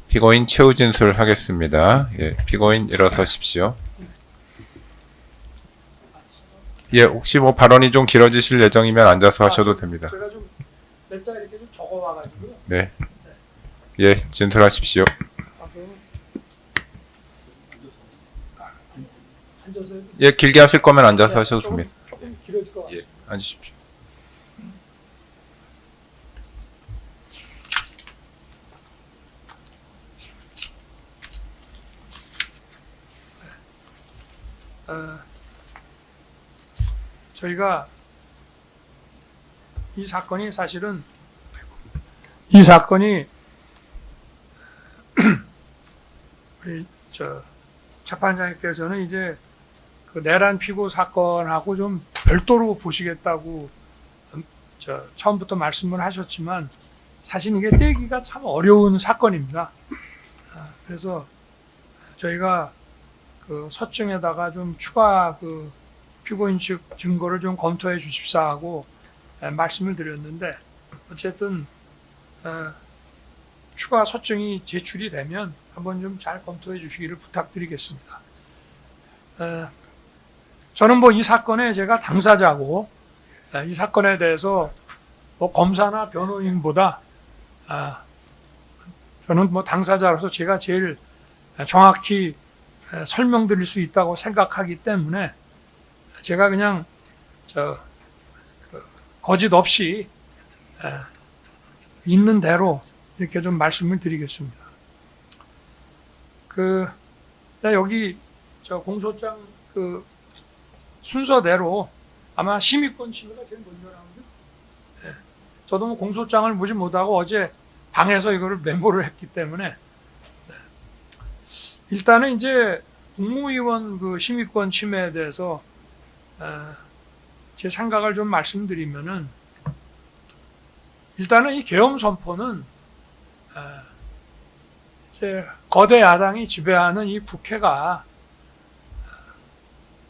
피고인 최후 진술하겠습니다. 예, 피고인 일어서십시오. 예, 혹시 뭐 발언이 좀 길어지실 예정이면 앉아서 하셔도 됩니다. 제가 좀 몇 자 이렇게 좀 적어와가지고요. 네. 예, 진술하십시오. 그러면 앉아서 해도 예, 길게 하실 거면 앉아서 네, 하셔도 조금- 됩니다. 조금 길어질 것 같아요. 예, 앉으십시오. 저희가 이 사건이 사실은 이 사건이 우리 재판장님께서는 이제 그 내란 피고 사건하고 좀 별도로 보시겠다고 처음부터 말씀을 하셨지만 사실 이게 떼기가 참 어려운 사건입니다. 그래서 저희가 그 서증에다가 좀 추가 그 피고인 측 증거를 좀 검토해 주십사 하고 말씀을 드렸는데 어쨌든 추가 서증이 제출이 되면 한번 좀 잘 검토해 주시기를 부탁드리겠습니다. 저는 뭐 이 사건에 제가 당사자고 이 사건에 대해서 뭐 검사나 변호인보다 저는 뭐 당사자로서 제가 제일 정확히 설명드릴 수 있다고 생각하기 때문에 제가 그냥 거짓 없이 있는 대로 이렇게 좀 말씀을 드리겠습니다. 여기 공소장 순서대로 아마 심의권 침해가 제일 먼저 나오죠. 저도 뭐 공소장을 보지 못하고 어제 방에서 이거를 메모를 했기 때문에 일단은 이제 국무위원 그 심의권 침해에 대해서 제 생각을 좀 말씀드리면은 일단은 이 계엄 선포는 이제 거대 야당이 지배하는 이 국회가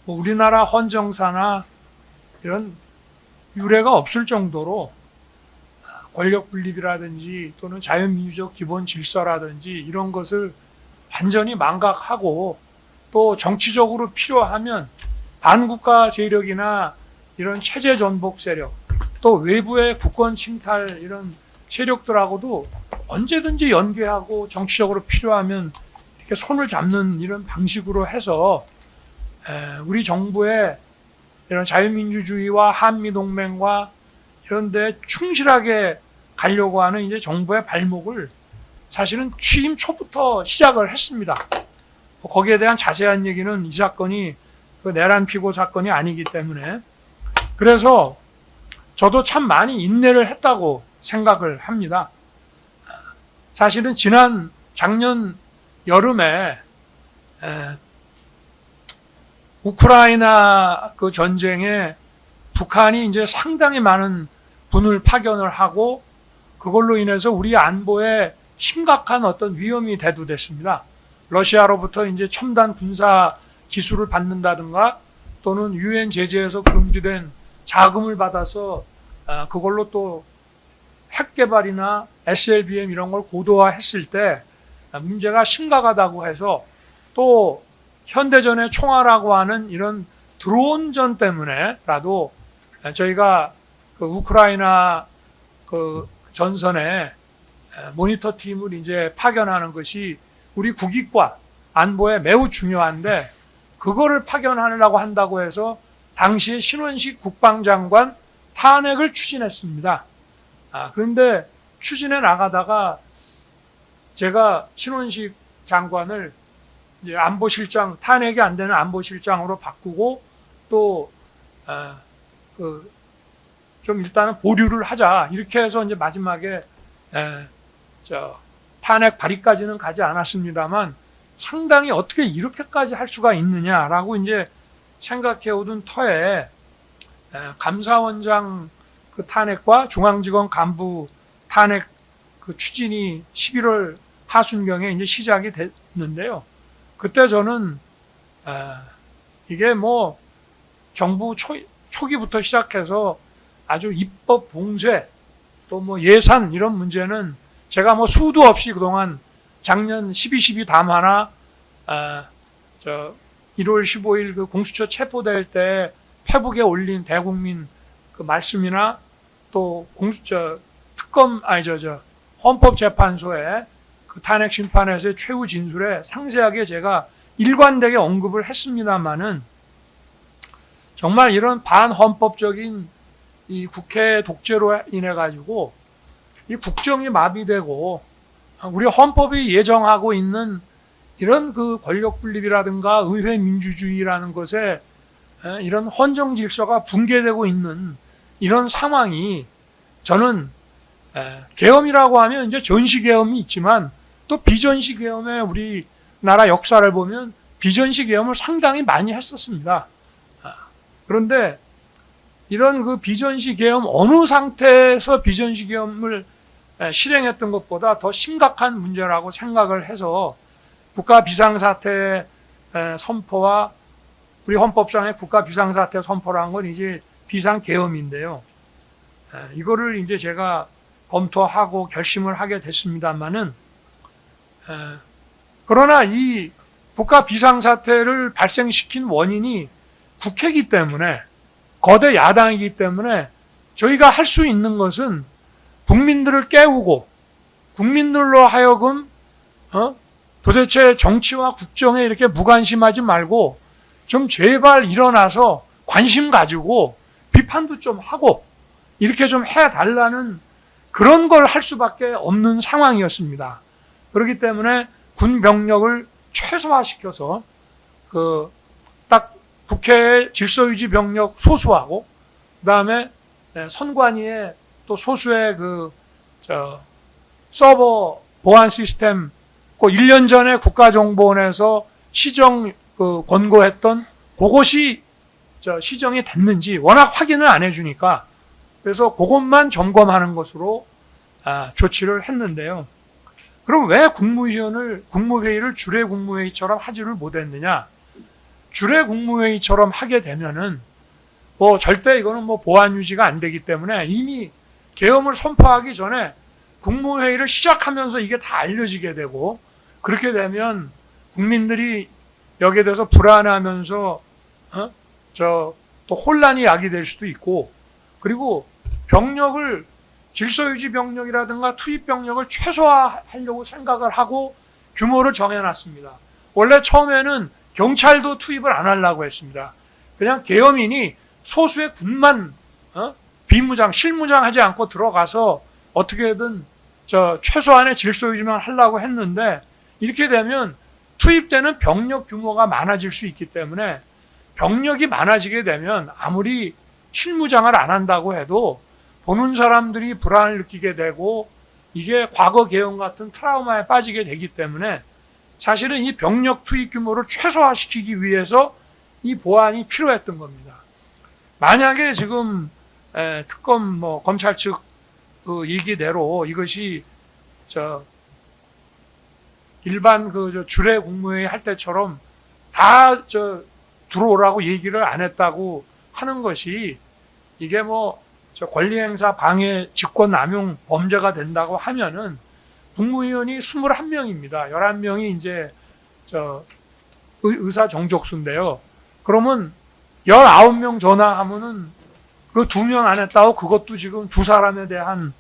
뭐 우리나라 헌정사나 이런 유례가 없을 정도로 권력 분립이라든지 또는 자유민주적 기본 질서라든지 이런 것을 완전히 망각하고 또 정치적으로 필요하면 반국가 세력이나 이런 체제 전복 세력 또 외부의 국권 침탈 이런 세력들하고도 언제든지 연계하고 정치적으로 필요하면 이렇게 손을 잡는 이런 방식으로 해서 우리 정부의 이런 자유민주주의와 한미동맹과 이런 데 충실하게 가려고 하는 이제 정부의 발목을 사실은 취임 초부터 시작을 했습니다. 거기에 대한 자세한 얘기는 이 사건이 그 내란 피고 사건이 아니기 때문에 그래서 저도 참 많이 인내를 했다고 생각을 합니다. 사실은 작년 여름에 우크라이나 그 전쟁에 북한이 이제 상당히 많은 군을 파견을 하고 그걸로 인해서 우리 안보에 심각한 어떤 위험이 대두됐습니다. 러시아로부터 이제 첨단 군사 기술을 받는다든가 또는 유엔 제재에서 금지된 자금을 받아서 그걸로 또 핵 개발이나 SLBM 이런 걸 고도화했을 때 문제가 심각하다고 해서 또 현대전의 총알이라고 하는 이런 드론전 때문에라도 저희가 그 우크라이나 그 전선에 모니터 팀을 이제 파견하는 것이 우리 국익과 안보에 매우 중요한데 그거를 파견하려고 한다고 해서 당시에 신원식 국방장관 탄핵을 추진했습니다. 그런데 추진해 나가다가 제가 신원식 장관을 이제 안보실장 탄핵이 안 되는 안보실장으로 바꾸고 또 좀 일단은 보류를 하자 이렇게 해서 이제 마지막에 탄핵 발의까지는 가지 않았습니다만 상당히 어떻게 이렇게까지 할 수가 있느냐라고 이제 생각해 오던 터에 감사원장 그 탄핵과 중앙지검 간부 탄핵 그 추진이 11월 하순경에 이제 시작이 됐는데요. 그때 저는 이게 뭐 정부 초기부터 시작해서 아주 입법 봉쇄 또 뭐 예산 이런 문제는 제가 뭐 수도 없이 그동안 작년 12.12 담화나 1월 15일 그 공수처 체포될 때 페북에 올린 대국민 그 말씀이나 또 헌법재판소의 그 탄핵 심판에서의 최후 진술에 상세하게 제가 일관되게 언급을 했습니다만은 정말 이런 반헌법적인 이 국회 독재로 인해 가지고 이 국정이 마비되고 우리 헌법이 예정하고 있는 이런 그 권력 분립이라든가 의회 민주주의라는 것에 이런 헌정 질서가 붕괴되고 있는 이런 상황이 저는 계엄이라고 하면 이제 전시 계엄이 있지만 또 비전시 계엄의 우리나라 역사를 보면 비전시 계엄을 상당히 많이 했었습니다. 그런데 이런 그 비전시 계엄 어느 상태에서 비전시 계엄을 실행했던 것보다 더 심각한 문제라고 생각을 해서 국가 비상사태 선포와 우리 헌법상의 국가 비상사태 선포라는 건 이제 비상계엄인데요. 이거를 이제 제가 검토하고 결심을 하게 됐습니다만은 그러나 이 국가 비상사태를 발생시킨 원인이 국회이기 때문에 거대 야당이기 때문에 저희가 할 수 있는 것은 국민들을 깨우고 국민들로 하여금 도대체 정치와 국정에 이렇게 무관심하지 말고 좀 제발 일어나서 관심 가지고 비판도 좀 하고 이렇게 좀 해달라는 그런 걸 할 수밖에 없는 상황이었습니다. 그렇기 때문에 군 병력을 최소화시켜서 딱 국회의 질서유지 병력 소수하고 그다음에 선관위에 또 소수의 서버 보안 시스템 1년 전에 국가정보원에서 시정 권고했던 그것이 시정이 됐는지 워낙 확인을 안 해주니까 그래서 그것만 점검하는 것으로 조치를 했는데요. 그럼 왜 국무회의를 주례 국무회의처럼 하지를 못했느냐? 주례 국무회의처럼 하게 되면은 절대 이거는 보안 유지가 안 되기 때문에 이미 계엄을 선포하기 전에 국무회의를 시작하면서 이게 다 알려지게 되고 그렇게 되면 국민들이 여기에 대해서 불안해하면서 또 혼란이 야기될 수도 있고 그리고 병력을 질서유지 병력이라든가 투입 병력을 최소화하려고 생각을 하고 규모를 정해놨습니다. 원래 처음에는 경찰도 투입을 안 하려고 했습니다. 그냥 계엄인이 소수의 군만 비무장, 실무장하지 않고 들어가서 어떻게든 최소한의 질서유지만 하려고 했는데 이렇게 되면 투입되는 병력 규모가 많아질 수 있기 때문에 병력이 많아지게 되면 아무리 실무장을 안 한다고 해도 보는 사람들이 불안을 느끼게 되고 이게 과거 계엄 같은 트라우마에 빠지게 되기 때문에 사실은 이 병력 투입 규모를 최소화시키기 위해서 이 보안이 필요했던 겁니다. 만약에 지금 특검 검찰 측 그 얘기대로 이것이 일반 주례 국무회의 할 때처럼 다 들어오라고 얘기를 안 했다고 하는 것이 이게 권리행사 방해 직권남용 범죄가 된다고 하면은 국무위원이 21명입니다. 11명이 이제 의사 정족수인데요. 그러면 19명 전화하면은 그 2명 안 했다고 그것도 지금 2사람에 대한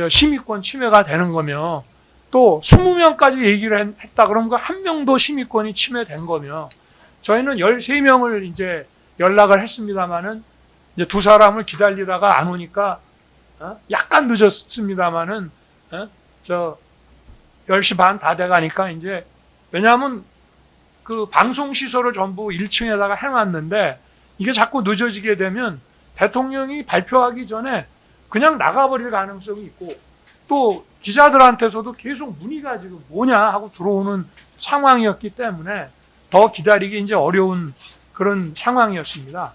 심의권 침해가 되는 거며 또 20명까지 얘기를 했다 그러면 그 1명도 심의권이 침해된 거며 저희는 13명을 이제 연락을 했습니다마는 이제 2사람을 기다리다가 안 오니까 약간 늦었습니다마는 10시 반 다 돼가니까 이제 왜냐하면 그 방송시설을 전부 1층에다가 해놨는데 이게 자꾸 늦어지게 되면 대통령이 발표하기 전에 그냥 나가버릴 가능성이 있고 또 기자들한테서도 계속 문의가 지금 뭐냐 하고 들어오는 상황이었기 때문에 더 기다리기 이제 어려운 그런 상황이었습니다.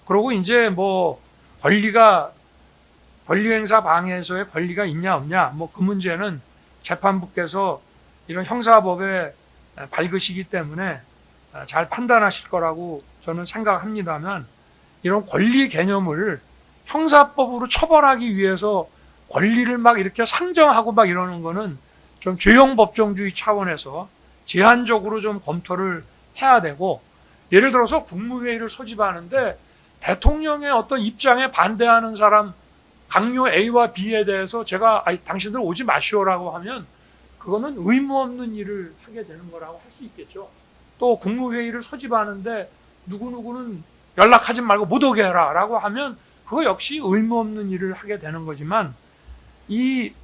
그리고 이제 권리행사 방해에서의 권리가 있냐 없냐 그 문제는 재판부께서 이런 형사법에 밝으시기 때문에 잘 판단하실 거라고 저는 생각합니다만 이런 권리 개념을 형사법으로 처벌하기 위해서 권리를 막 이렇게 상정하고 막 이러는 거는 좀 죄형 법정주의 차원에서 제한적으로 좀 검토를 해야 되고, 예를 들어서 국무회의를 소집하는데 대통령의 어떤 입장에 반대하는 사람 강요 A와 B에 대해서 제가 당신들 오지 마시오라고 하면 그거는 의무 없는 일을 하게 되는 거라고 할 수 있겠죠. 또 국무회의를 소집하는데 누구누구는 연락하지 말고 못 오게 해라 라고 하면 그거 역시 의무 없는 일을 하게 되는 거지만, 이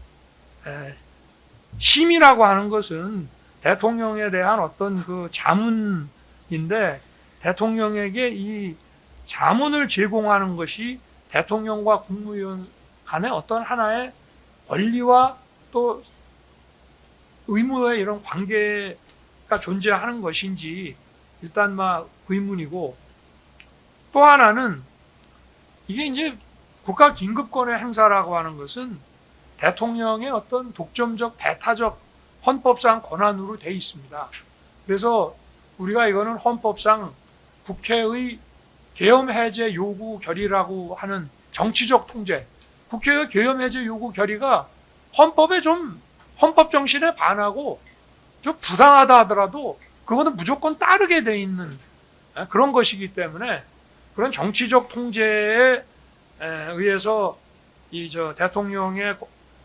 심의라고 하는 것은 대통령에 대한 어떤 그 자문인데, 대통령에게 이 자문을 제공하는 것이 대통령과 국무위원 간의 어떤 하나의 권리와 또 의무의 이런 관계가 존재하는 것인지 일단 막 의문이고, 또 하나는 이게 이제 국가 긴급권의 행사라고 하는 것은 대통령의 어떤 독점적 배타적 헌법상 권한으로 돼 있습니다. 그래서 우리가 이거는 헌법상 국회의 계엄 해제 요구 결의라고 하는 정치적 통제, 국회의 계엄 해제 요구 결의가 헌법에 좀 헌법 정신에 반하고 좀 부당하다 하더라도 그거는 무조건 따르게 돼 있는 그런 것이기 때문에, 그런 정치적 통제에 의해서 대통령의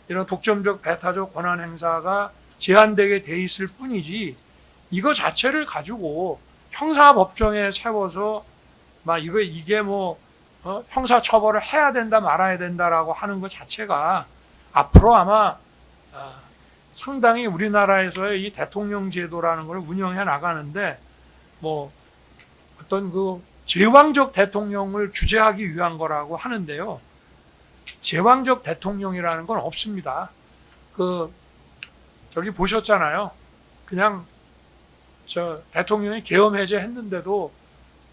이런 독점적 배타적 권한 행사가 제한되게 돼 있을 뿐이지, 이거 자체를 가지고 형사법정에 세워서 막 이게 뭐 형사 처벌을 해야 된다 말아야 된다라고 하는 것 자체가 앞으로 아마 상당히 우리나라에서의 이 대통령 제도라는 걸 운영해 나가는데 뭐 어떤 그 제왕적 대통령을 규제하기 위한 거라고 하는데요. 제왕적 대통령이라는 건 없습니다. 저기 보셨잖아요. 그냥 대통령이 계엄 해제했는데도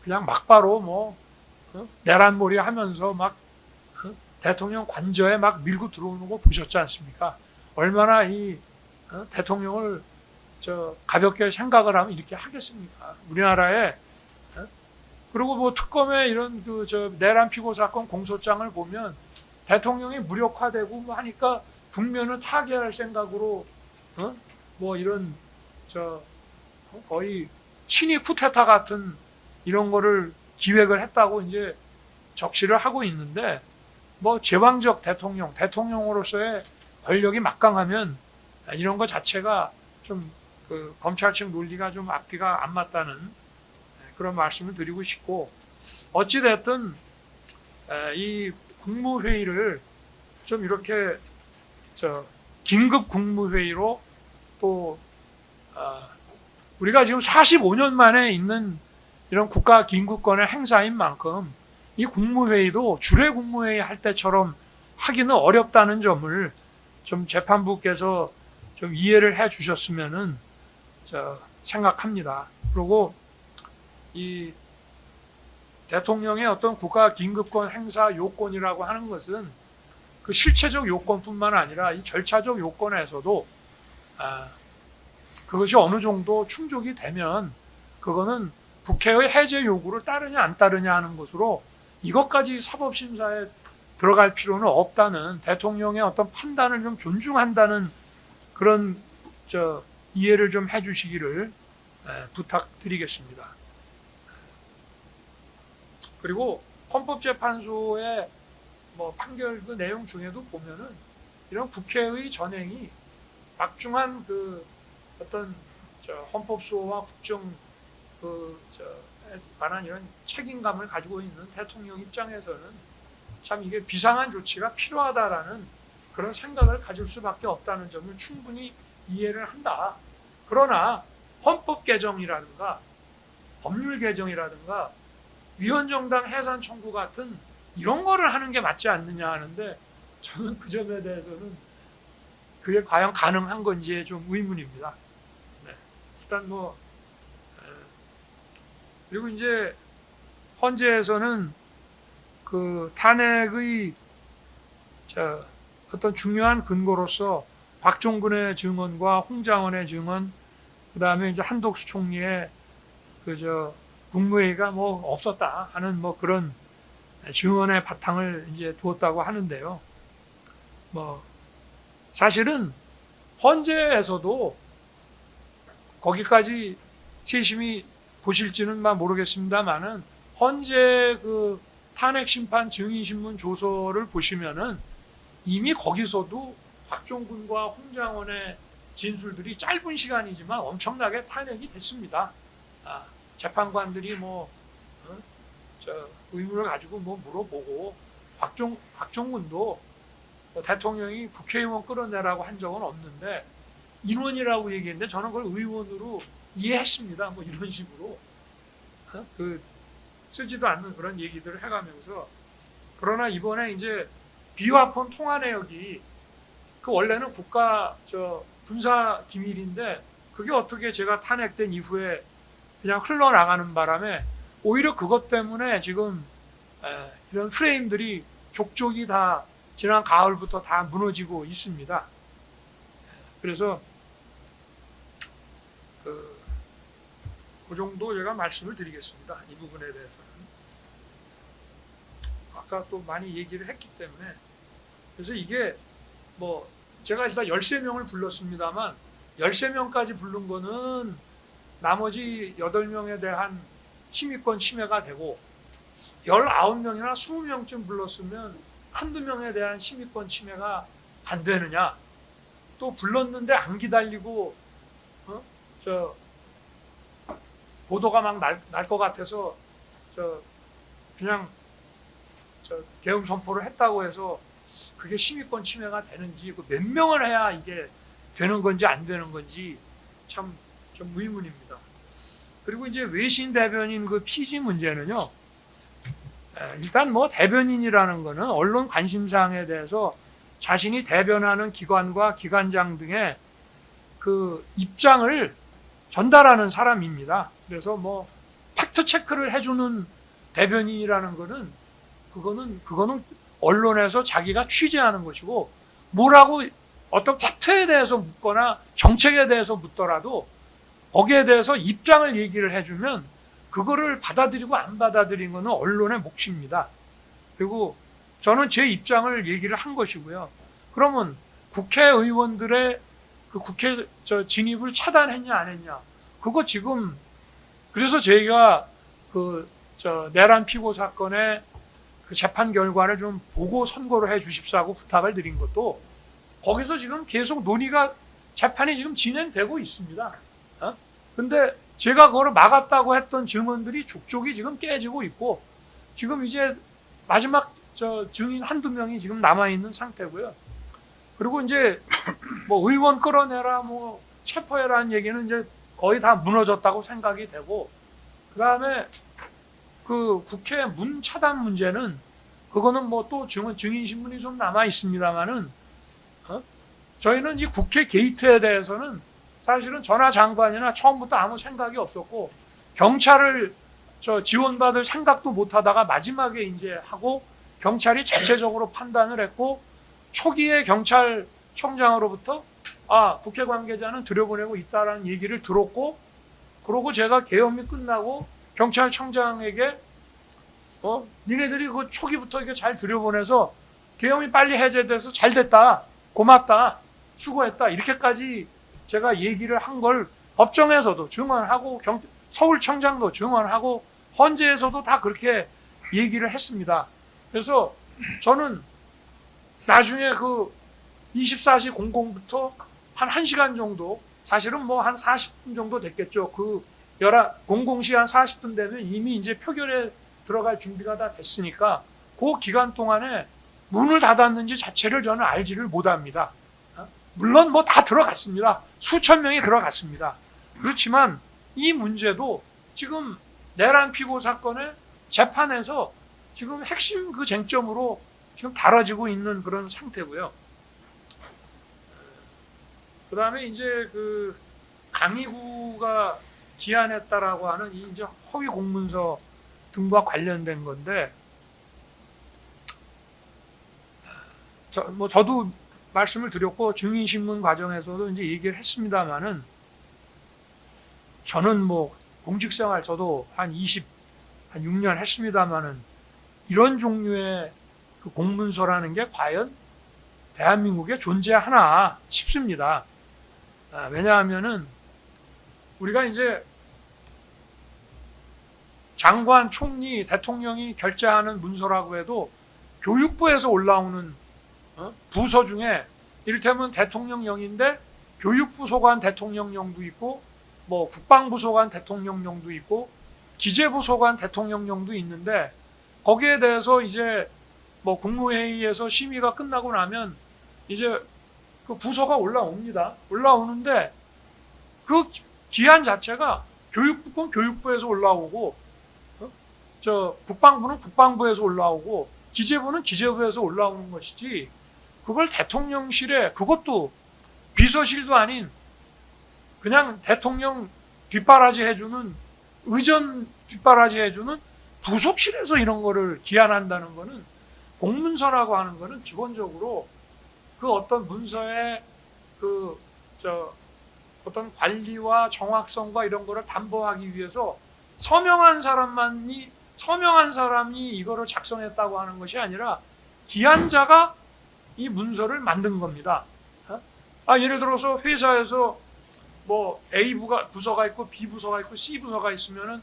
그냥 막바로 뭐 내란몰이 하면서 막 대통령 관저에 막 밀고 들어오는 거 보셨지 않습니까? 얼마나 이 대통령을 가볍게 생각을 하면 이렇게 하겠습니까? 우리나라에. 그리고 뭐 특검의 이런 내란 피고 사건 공소장을 보면 대통령이 무력화되고 뭐 하니까 국면을 타개할 생각으로 뭐 이런 거의 친위 쿠데타 같은 이런 거를 기획을 했다고 이제 적시를 하고 있는데, 뭐 제왕적 대통령으로서의 권력이 막강하면 이런 것 자체가 좀 검찰 측 논리가 좀 앞뒤가 안 맞다는 그런 말씀을 드리고 싶고, 어찌됐든 이 국무회의를 좀 이렇게 긴급 국무회의로 또 우리가 지금 45년 만에 있는 이런 국가 긴급권의 행사인 만큼 이 국무회의도 주례 국무회의 할 때처럼 하기는 어렵다는 점을 좀 재판부께서 좀 이해를 해 주셨으면은 생각합니다. 그리고 이 대통령의 어떤 국가 긴급권 행사 요건이라고 하는 것은 그 실체적 요건뿐만 아니라 이 절차적 요건에서도 그것이 어느 정도 충족이 되면 그거는 국회의 해제 요구를 따르냐 안 따르냐 하는 것으로 이것까지 사법심사에 들어갈 필요는 없다는, 대통령의 어떤 판단을 좀 존중한다는 그런 이해를 좀 해주시기를 부탁드리겠습니다. 그리고 헌법재판소의 뭐 판결 그 내용 중에도 보면은 이런 국회의 전행이 막중한 어떤 헌법수호와 국정 관한 이런 책임감을 가지고 있는 대통령 입장에서는 참 이게 비상한 조치가 필요하다라는 그런 생각을 가질 수밖에 없다는 점을 충분히 이해를 한다. 그러나 헌법 개정이라든가 법률 개정이라든가 위헌정당 해산 청구 같은 이런 거를 하는 게 맞지 않느냐 하는데, 저는 그 점에 대해서는 그게 과연 가능한 건지에 좀 의문입니다. 네. 일단 그리고 이제 헌재에서는 그 탄핵의 어떤 중요한 근거로서 박종근의 증언과 홍장원의 증언, 그 다음에 이제 한독수 총리의 국무회의가 뭐 없었다 하는 뭐 그런 증언의 바탕을 이제 두었다고 하는데요. 뭐 사실은 헌재에서도 거기까지 세심히 보실지는 모르겠습니다만은 헌재 그 탄핵 심판 증인 신문 조서를 보시면은 이미 거기서도 박종군과 홍장원의 진술들이 짧은 시간이지만 엄청나게 탄핵이 됐습니다. 재판관들이 의문을 가지고 물어보고 박종군도 대통령이 국회의원 끌어내라고 한 적은 없는데 인원이라고 얘기했는데 저는 그걸 의원으로 이해했습니다. 이런 식으로 쓰지도 않는 그런 얘기들을 해가면서 그러나 이번에 이제 비화폰 통화 내역이 원래는 국가 군사 기밀인데 그게 어떻게 제가 탄핵된 이후에 그냥 흘러나가는 바람에 오히려 그것 때문에 지금 이런 프레임들이 족족이 다 지난 가을부터 다 무너지고 있습니다. 그래서 그 정도 제가 말씀을 드리겠습니다. 이 부분에 대해서는 아까 또 많이 얘기를 했기 때문에 그래서 이게 제가 일단 13명을 불렀습니다만 13명까지 부른 거는 나머지 8명에 대한 심의권 침해가 되고 19명이나 20명쯤 불렀으면 한두 명에 대한 심의권 침해가 안 되느냐, 또 불렀는데 안 기다리고 보도가 막 날 것 같아서 그냥 계엄 선포를 했다고 해서 그게 심의권 침해가 되는지 몇 명을 해야 이게 되는 건지 안 되는 건지 참 좀 의문입니다. 그리고 이제 외신 대변인 그 피지 문제는요. 일단 대변인이라는 거는 언론 관심사항에 대해서 자신이 대변하는 기관과 기관장 등의 그 입장을 전달하는 사람입니다. 그래서 팩트 체크를 해주는 대변인이라는 거는 그거는 언론에서 자기가 취재하는 것이고 뭐라고 어떤 팩트에 대해서 묻거나 정책에 대해서 묻더라도 거기에 대해서 입장을 얘기를 해주면 그거를 받아들이고 안 받아들이는 것은 언론의 몫입니다. 그리고 저는 제 입장을 얘기를 한 것이고요. 그러면 국회의원들의 그 국회 진입을 차단했냐 안 했냐? 그거 지금 그래서 저희가 내란 피고 사건의 그 재판 결과를 좀 보고 선고를 해 주십사고 부탁을 드린 것도 거기서 지금 계속 논의가 재판이 지금 진행되고 있습니다. 근데 제가 그거를 막았다고 했던 증언들이 족족이 지금 깨지고 있고 지금 이제 마지막 증인 한두 명이 지금 남아 있는 상태고요. 그리고 이제 의원 끌어내라 체포해라는 얘기는 이제 거의 다 무너졌다고 생각이 되고 그다음에 그 국회 문 차단 문제는 그거는 또 증인 신문이 좀 남아 있습니다만은 저희는 이 국회 게이트에 대해서는 사실은 전하 장관이나 처음부터 아무 생각이 없었고 경찰을 지원받을 생각도 못 하다가 마지막에 이제 하고 경찰이 자체적으로 판단을 했고 초기에 경찰청장으로부터 국회 관계자는 들여보내고 있다라는 얘기를 들었고 그러고 제가 계엄이 끝나고 경찰청장에게 니네들이 그 초기부터 이게 잘 들여보내서 계엄이 빨리 해제돼서 잘 됐다, 고맙다, 수고했다 이렇게까지 제가 얘기를 한 걸 법정에서도 증언하고 서울청장도 증언하고 헌재에서도 다 그렇게 얘기를 했습니다. 그래서 저는 나중에 그 24시 00부터 한 1시간 정도 사실은 한 40분 정도 됐겠죠. 00시 한 40분 되면 이미 이제 표결에 들어갈 준비가 다 됐으니까 그 기간 동안에 문을 닫았는지 자체를 저는 알지를 못합니다. 물론 다 들어갔습니다. 수천 명이 들어갔습니다. 그렇지만 이 문제도 지금 내란 피고 사건의 재판에서 지금 핵심 그 쟁점으로 지금 다뤄지고 있는 그런 상태고요. 그 다음에 이제 그 강의구가 기한했다라고 하는 이 이제 허위 공문서 등과 관련된 건데, 저도 말씀을 드렸고 증인신문 과정에서도 이제 얘기를 했습니다만은 저는 공직생활 저도 한 6년 했습니다만은 이런 종류의 그 공문서라는 게 과연 대한민국에 존재하나 싶습니다. 왜냐하면은 우리가 이제 장관, 총리, 대통령이 결재하는 문서라고 해도 교육부에서 올라오는 부서 중에 이를테면 대통령령인데 교육부 소관 대통령령도 있고 뭐 국방부 소관 대통령령도 있고 기재부 소관 대통령령도 있는데 거기에 대해서 이제 뭐 국무회의에서 심의가 끝나고 나면 이제 그 부서가 올라옵니다. 올라오는데 그 기한 자체가 교육부 건 교육부에서 올라오고 저 국방부는 국방부에서 올라오고 기재부는 기재부에서 올라오는 것이지 그걸 대통령실에 그것도 비서실도 아닌 그냥 대통령 뒷바라지 해주는 의전 뒷바라지 해주는 부속실에서 이런 거를 기한한다는 거는 공문서라고 하는 거는 기본적으로 그 어떤 문서의 그 어떤 관리와 정확성과 이런 거를 담보하기 위해서 서명한 사람이 이거를 작성했다고 하는 것이 아니라 기한자가 이 문서를 만든 겁니다. 예를 들어서 회사에서 뭐 A 부서가 있고 B 부서가 있고 C 부서가 있으면은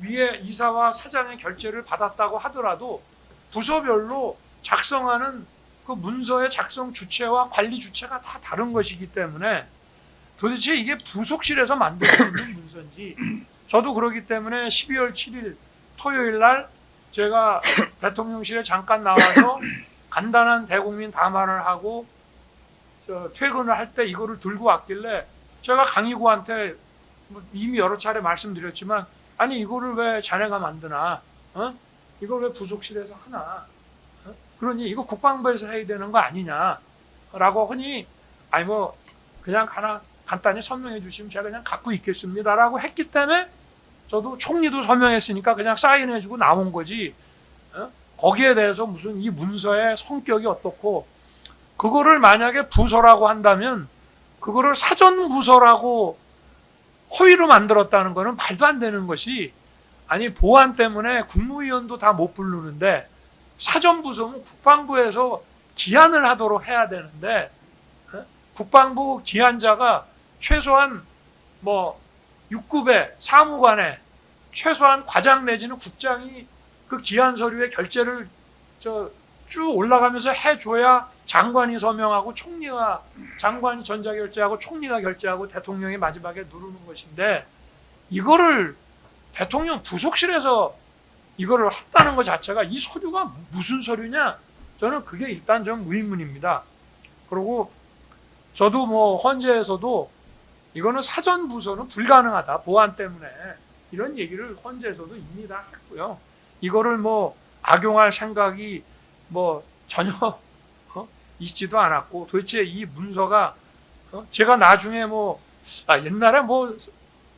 위에 이사와 사장의 결재를 받았다고 하더라도 부서별로 작성하는 그 문서의 작성 주체와 관리 주체가 다 다른 것이기 때문에 도대체 이게 부속실에서 만들 수 있는 문서인지 저도 그러기 때문에 12월 7일 토요일 날 제가 대통령실에 잠깐 나와서 간단한 대국민 담화를 하고 퇴근을 할 때 이거를 들고 왔길래 제가 강의구한테 이미 여러 차례 말씀드렸지만 아니 이거를 왜 자네가 만드나? 이걸 왜 부속실에서 하나? 그러니 이거 국방부에서 해야 되는 거 아니냐라고 하니 아니 뭐 그냥 하나 간단히 설명해 주시면 제가 그냥 갖고 있겠습니다라고 했기 때문에 저도 총리도 서명했으니까 그냥 사인해주고 나온 거지. 거기에 대해서 무슨 이 문서의 성격이 어떻고 그거를 만약에 부서라고 한다면 그거를 사전 부서라고 허위로 만들었다는 거는 말도 안 되는 것이 아니 보안 때문에 국무위원도 다 못 부르는데 사전 부서는 국방부에서 기한을 하도록 해야 되는데 국방부 기한자가 최소한 뭐 6급의 사무관에 최소한 과장 내지는 국장이 그 기한 서류의 결재를 쭉 올라가면서 해줘야 장관이 서명하고 장관이 전자결재하고 총리가 결재하고 대통령이 마지막에 누르는 것인데 이거를 대통령 부속실에서 이거를 했다는 것 자체가 이 서류가 무슨 서류냐? 저는 그게 일단 좀 의문입니다. 그리고 저도 뭐 헌재에서도 이거는 사전 부서는 불가능하다. 보안 때문에. 이런 얘기를 헌재에서도 이미 다 했고요. 이거를 뭐 악용할 생각이 뭐 전혀 있지도 않았고 도대체 이 문서가 제가 나중에 뭐 옛날에 뭐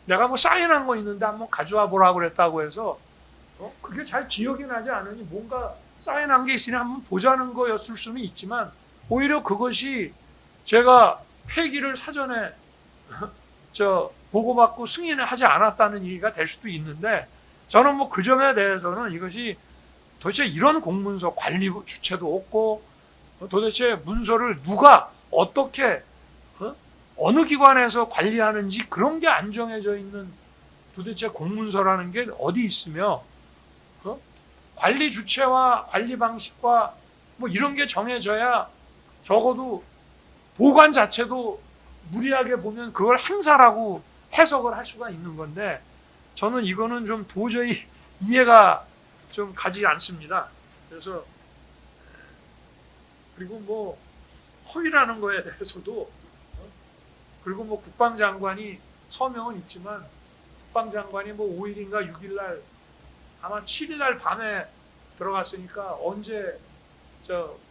내가 뭐 사인한 거 있는데 한번 가져와 보라고 그랬다고 해서 그게 잘 기억이 나지 않으니 뭔가 사인한 게 있으니 한번 보자는 거였을 수는 있지만 오히려 그것이 제가 폐기를 사전에 보고받고 승인을 하지 않았다는 얘기가 될 수도 있는데 저는 뭐 그 점에 대해서는 이것이 도대체 이런 공문서 관리 주체도 없고 도대체 문서를 누가 어떻게 어느 기관에서 관리하는지 그런 게 안 정해져 있는 도대체 공문서라는 게 어디 있으며 관리 주체와 관리 방식과 뭐 이런 게 정해져야 적어도 보관 자체도 무리하게 보면 그걸 행사라고 해석을 할 수가 있는 건데 저는 이거는 좀 도저히 이해가 좀 가지 않습니다. 그래서 그리고 뭐 허위라는 거에 대해서도 그리고 뭐 국방장관이 서명은 있지만 국방장관이 뭐 5일인가 6일날 아마 7일날 밤에 들어갔으니까 언제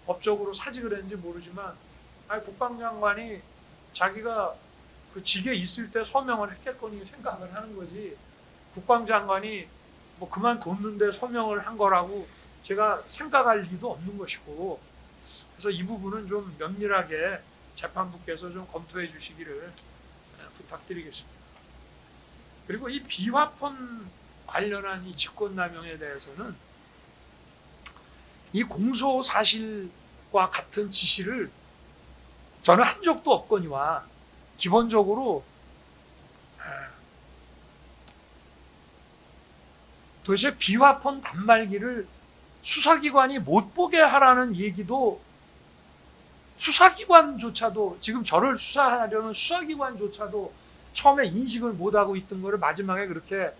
법적으로 사직을 했는지 모르지만 아니 국방장관이 자기가 그 직에 있을 때 서명을 했겠거니 생각을 하는 거지 국방장관이 뭐 그만뒀는데 서명을 한 거라고 제가 생각할 리도 없는 것이고 그래서 이 부분은 좀 면밀하게 재판부께서 좀 검토해 주시기를 부탁드리겠습니다. 그리고 이 비화폰 관련한 이 직권남용에 대해서는 이 공소 사실과 같은 지시를 저는 한 적도 없거니와 기본적으로 도대체 비화폰 단말기를 수사기관이 못 보게 하라는 얘기도 수사기관조차도 지금 저를 수사하려는 수사기관조차도 처음에 인식을 못하고 있던 거를 마지막에 그렇게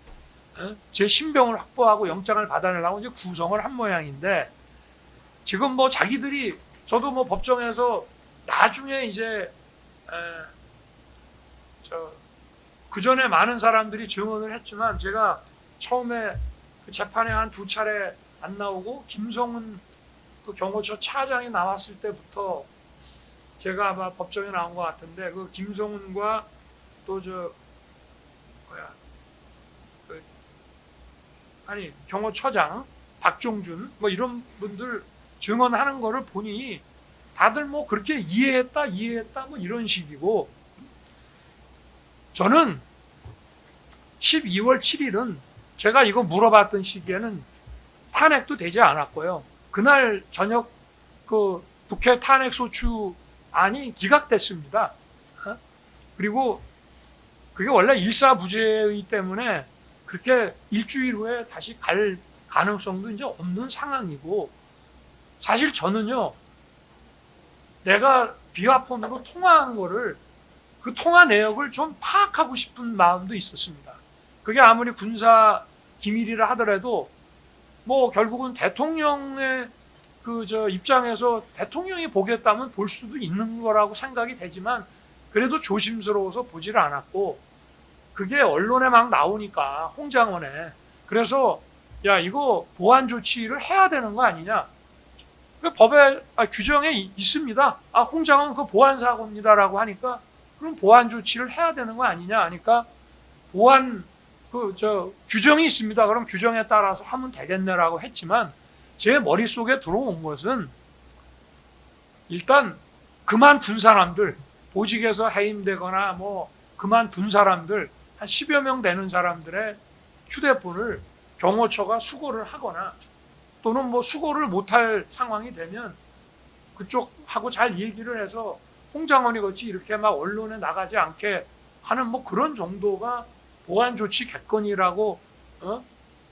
제 신병을 확보하고 영장을 받아내려고 이제 구성을 한 모양인데 지금 뭐 자기들이 저도 뭐 법정에서 나중에 이제 그 전에 많은 사람들이 증언을 했지만 제가 처음에 그 재판에 한 2차례 안 나오고 김성은 그 경호처 차장이 나왔을 때부터 제가 아마 법정에 나온 것 같은데 그 김성훈과 또 경호처장 박종준 뭐 이런 분들 증언하는 거를 보니 다들 뭐 그렇게 이해했다 뭐 이런 식이고 저는 12월 7일은 제가 이거 물어봤던 시기에는 탄핵도 되지 않았고요. 그날 저녁 그 국회 탄핵소추안이 기각됐습니다. 그리고 그게 원래 일사부재의 때문에 그렇게 일주일 후에 다시 갈 가능성도 이제 없는 상황이고 사실 저는요 내가 비화폰으로 통화한 거를 그 통화 내역을 좀 파악하고 싶은 마음도 있었습니다. 그게 아무리 군사 기밀이라 하더라도 뭐 결국은 대통령의 입장에서 대통령이 보겠다면 볼 수도 있는 거라고 생각이 되지만 그래도 조심스러워서 보지를 않았고 그게 언론에 막 나오니까 홍장원에 그래서 야 이거 보안 조치를 해야 되는 거 아니냐 그 법에 규정에 있습니다. 홍장원 그 보안 사고입니다라고 하니까 그럼 보안 조치를 해야 되는 거 아니냐 하니까 보안 규정이 있습니다. 그럼 규정에 따라서 하면 되겠네라고 했지만 제 머릿속에 들어온 것은 일단 그만둔 사람들 보직에서 해임되거나 뭐 그만둔 사람들 한 10여 명 되는 사람들의 휴대폰을 경호처가 수거를 하거나 또는 뭐 수거를 못할 상황이 되면 그쪽하고 잘 얘기를 해서 홍장원이 같이 이렇게 막 언론에 나가지 않게 하는 뭐 그런 정도가 보안 조치 객건이라고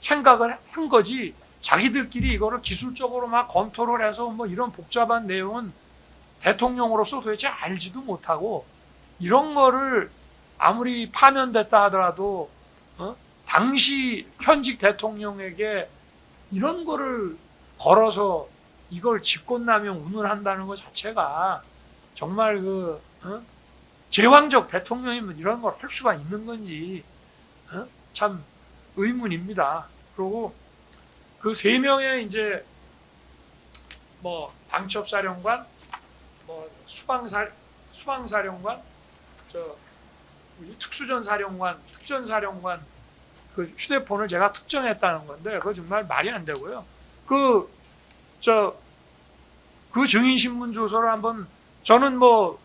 생각을 한 거지 자기들끼리 이거를 기술적으로 막 검토를 해서 뭐 이런 복잡한 내용은 대통령으로서 도대체 알지도 못하고 이런 거를 아무리 파면됐다 하더라도 당시 현직 대통령에게 이런 거를 걸어서 이걸 직권남용 운운한다는 것 자체가 정말 제왕적 대통령이면 이런 걸 할 수가 있는 건지 참 의문입니다. 그리고 그 3명의 이제 뭐 방첩사령관, 뭐 수방사령관, 특수전사령관, 특전사령관 그 휴대폰을 제가 특정했다는 건데 그거 정말 말이 안 되고요. 그 증인신문 조서를 한번 저는 뭐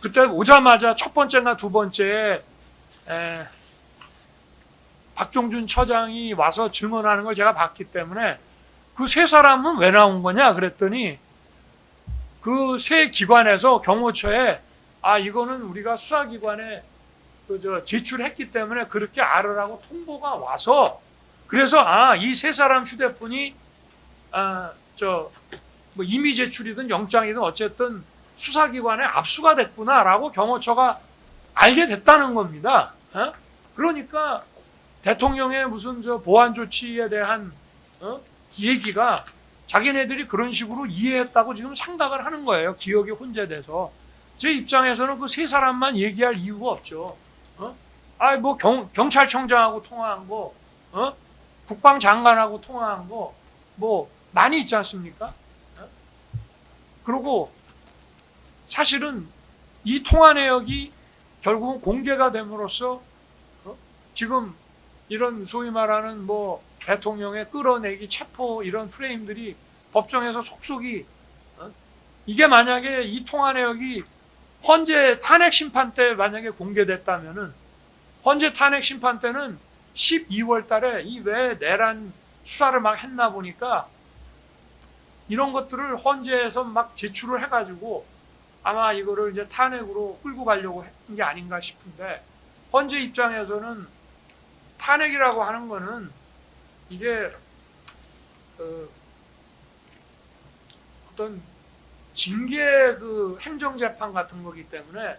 그때 오자마자 첫 번째나 두 번째에 박종준 처장이 와서 증언하는 걸 제가 봤기 때문에 그 3사람은 왜 나온 거냐 그랬더니 그 3기관에서 경호처에 이거는 우리가 수사기관에 제출했기 때문에 그렇게 알으라고 통보가 와서 그래서 이 3사람 휴대폰이 뭐 이미 제출이든 영장이든 어쨌든 수사기관에 압수가 됐구나라고 경호처가 알게 됐다는 겁니다. 그러니까 대통령의 무슨 보안 조치에 대한 얘기가 자기네들이 그런 식으로 이해했다고 지금 생각을 하는 거예요. 기억이 혼재돼서 제 입장에서는 그 3사람만 얘기할 이유가 없죠. 뭐 경찰청장하고 통화한 거, 국방장관하고 통화한 거, 뭐 많이 있지 않습니까? 그리고 사실은 이 통화 내역이 결국은 공개가 됨으로써 지금 이런 소위 말하는 뭐 대통령의 끌어내기, 체포 이런 프레임들이 법정에서 속속이 이게 만약에 이 통화 내역이 헌재 탄핵 심판 때 만약에 공개됐다면은 헌재 탄핵 심판 때는 12월 달에 이 왜 내란 수사를 막 했나 보니까 이런 것들을 헌재에서 막 제출을 해가지고 아마 이거를 이제 탄핵으로 끌고 가려고 했던 게 아닌가 싶은데, 헌재 입장에서는 탄핵이라고 하는 거는 이게 어떤 징계 행정재판 같은 거기 때문에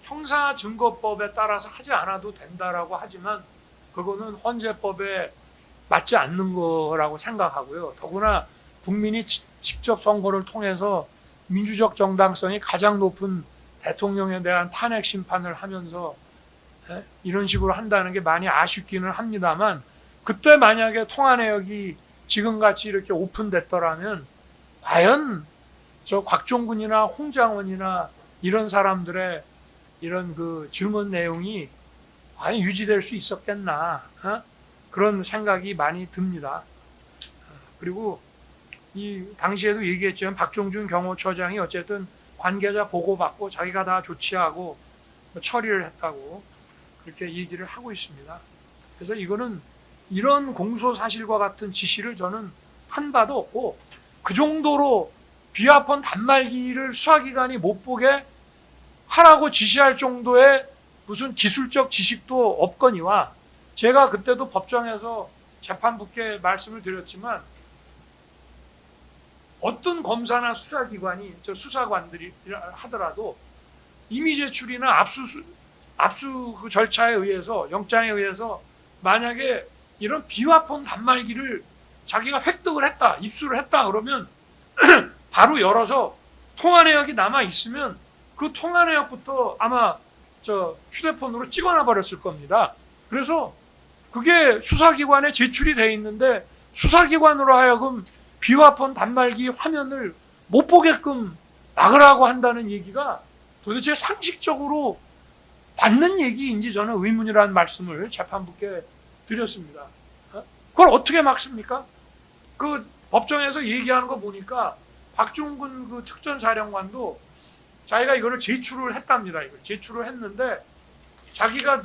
형사증거법에 따라서 하지 않아도 된다라고 하지만 그거는 헌재법에 맞지 않는 거라고 생각하고요. 더구나 국민이 직접 선거를 통해서 민주적 정당성이 가장 높은 대통령에 대한 탄핵 심판을 하면서 이런 식으로 한다는 게 많이 아쉽기는 합니다만, 그때 만약에 통화내역이 지금같이 이렇게 오픈됐더라면 과연 저 곽종근이나 홍장원이나 이런 사람들의 이런 증언 내용이 과연 유지될 수 있었겠나, 그런 생각이 많이 듭니다. 그리고 이 당시에도 얘기했지만 박종준 경호처장이 어쨌든 관계자 보고받고 자기가 다 조치하고 처리를 했다고 그렇게 얘기를 하고 있습니다. 그래서 이거는 이런 공소 사실과 같은 지시를 저는 한 바도 없고, 그 정도로 비화폰 단말기를 수사기관이 못 보게 하라고 지시할 정도의 무슨 기술적 지식도 없거니와, 제가 그때도 법정에서 재판부께 말씀을 드렸지만 어떤 검사나 수사기관이 수사관들이 하더라도 임의 제출이나 압수 절차에 의해서, 영장에 의해서 만약에 이런 비화폰 단말기를 자기가 획득을 했다, 입수를 했다 그러면 바로 열어서 통화 내역이 남아 있으면 그 통화 내역부터 아마 휴대폰으로 찍어놔 버렸을 겁니다. 그래서 그게 수사기관에 제출이 돼 있는데 수사기관으로 하여금 비화폰 단말기 화면을 못 보게끔 막으라고 한다는 얘기가 도대체 상식적으로 맞는 얘기인지 저는 의문이라는 말씀을 재판부께 드렸습니다. 그걸 어떻게 막습니까? 그 법정에서 얘기하는 거 보니까 박종근 특전사령관도 자기가 이거를 제출을 했답니다. 이걸 제출을 했는데 자기가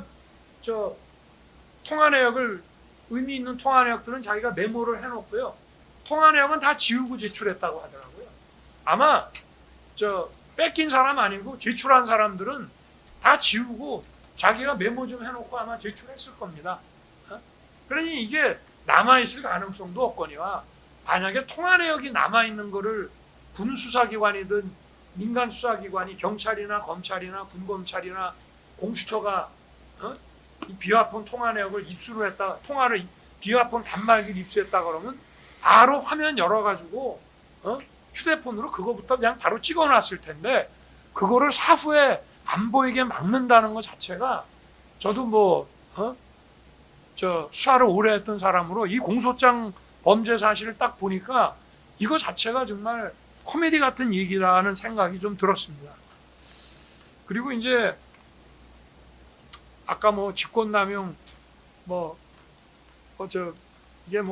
통화 내역을, 의미 있는 통화 내역들은 자기가 메모를 해놓고요. 통화 내역은 다 지우고 제출했다고 하더라고요. 아마 뺏긴 사람 아니고 제출한 사람들은 다 지우고 자기가 메모 좀 해놓고 아마 제출했을 겁니다. 그러니 이게 남아있을 가능성도 없거니와, 만약에 통화 내역이 남아있는 거를 군 수사기관이든 민간 수사기관이 경찰이나 검찰이나 군검찰이나 공수처가 이 비화폰 통화 내역을 입수를 했다, 비화폰 단말기를 입수했다 그러면 바로 화면 열어가지고 휴대폰으로 그거부터 그냥 바로 찍어놨을 텐데, 그거를 사후에 안 보이게 막는다는 것 자체가, 저도 수사를 오래 했던 사람으로 이 공소장 범죄 사실을 딱 보니까 이거 자체가 정말 코미디 같은 얘기라는 생각이 좀 들었습니다. 그리고 이제 아까 직권남용 이게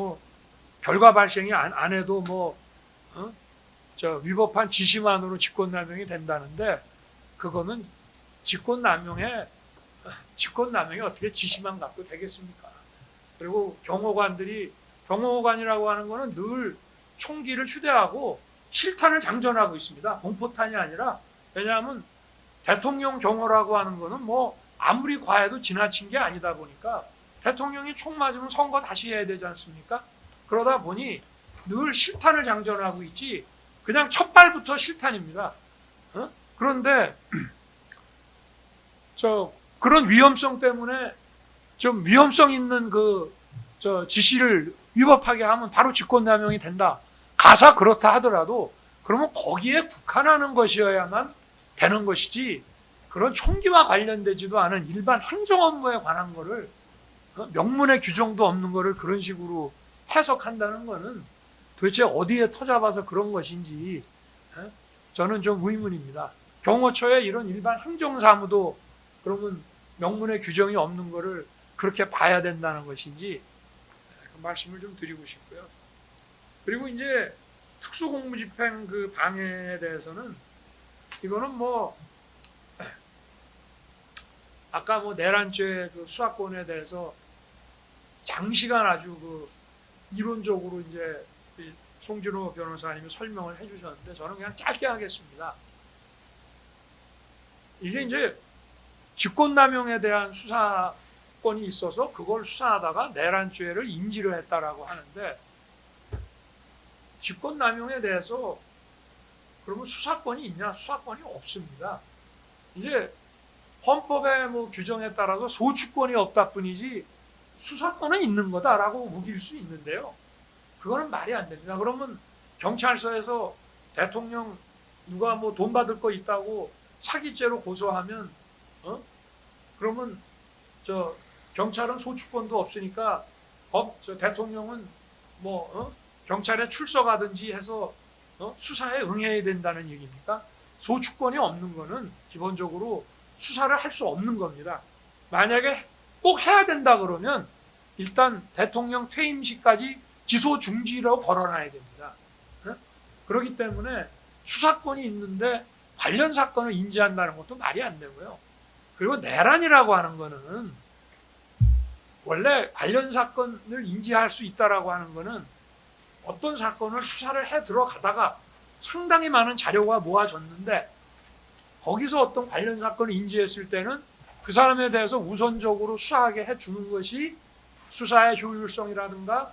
결과 발생이 안 해도 위법한 지시만으로 직권남용이 된다는데, 그거는 직권남용이 어떻게 지시만 갖고 되겠습니까? 그리고 경호관이라고 하는 거는 늘 총기를 휴대하고 실탄을 장전하고 있습니다. 공포탄이 아니라. 왜냐하면 대통령 경호라고 하는 거는 아무리 과해도 지나친 게 아니다 보니까 대통령이 총 맞으면 선거 다시 해야 되지 않습니까? 그러다 보니 늘 실탄을 장전하고 있지 그냥 첫 발부터 실탄입니다. 그런데 그런 위험성 때문에 좀 위험성 있는 지시를 위법하게 하면 바로 직권남용이 된다. 가사 그렇다 하더라도 그러면 거기에 국한하는 것이어야만 되는 것이지, 그런 총기와 관련되지도 않은 일반 행정 업무에 관한 거를 명문의 규정도 없는 거를 그런 식으로 해석한다는 거는 도대체 어디에 터잡아서 그런 것인지 저는 좀 의문입니다. 경호처의 이런 일반 행정사무도 그러면 명문의 규정이 없는 거를 그렇게 봐야 된다는 것인지 그 말씀을 좀 드리고 싶고요. 그리고 이제 특수공무집행 방해에 대해서는 이거는 아까 내란죄 수사권에 대해서 장시간 아주 이론적으로 이제 송진호 변호사님이 설명을 해주셨는데 저는 그냥 짧게 하겠습니다. 이게 이제 직권남용에 대한 수사권이 있어서 그걸 수사하다가 내란죄를 인지를 했다라고 하는데, 직권남용에 대해서 그러면 수사권이 있냐? 수사권이 없습니다. 이제 헌법의 뭐 규정에 따라서 소추권이 없다 뿐이지 수사권은 있는 거다라고 우길 수 있는데요. 그거는 말이 안 됩니다. 그러면 경찰서에서 대통령 누가 뭐 돈 받을 거 있다고 사기죄로 고소하면 그러면 저 경찰은 소추권도 없으니까 저 대통령은 뭐 경찰에 출석하든지 해서 수사에 응해야 된다는 얘기입니까? 소추권이 없는 거는 기본적으로 수사를 할 수 없는 겁니다. 만약에 꼭 해야 된다 그러면 일단 대통령 퇴임 시까지 기소 중지라고 걸어놔야 됩니다. 그렇기 때문에 수사권이 있는데 관련 사건을 인지한다는 것도 말이 안 되고요. 그리고 내란이라고 하는 거는 원래 관련 사건을 인지할 수 있다라고 하는 거는 어떤 사건을 수사를 해 들어가다가 상당히 많은 자료가 모아졌는데 거기서 어떤 관련 사건을 인지했을 때는 그 사람에 대해서 우선적으로 수사하게 해주는 것이 수사의 효율성이라든가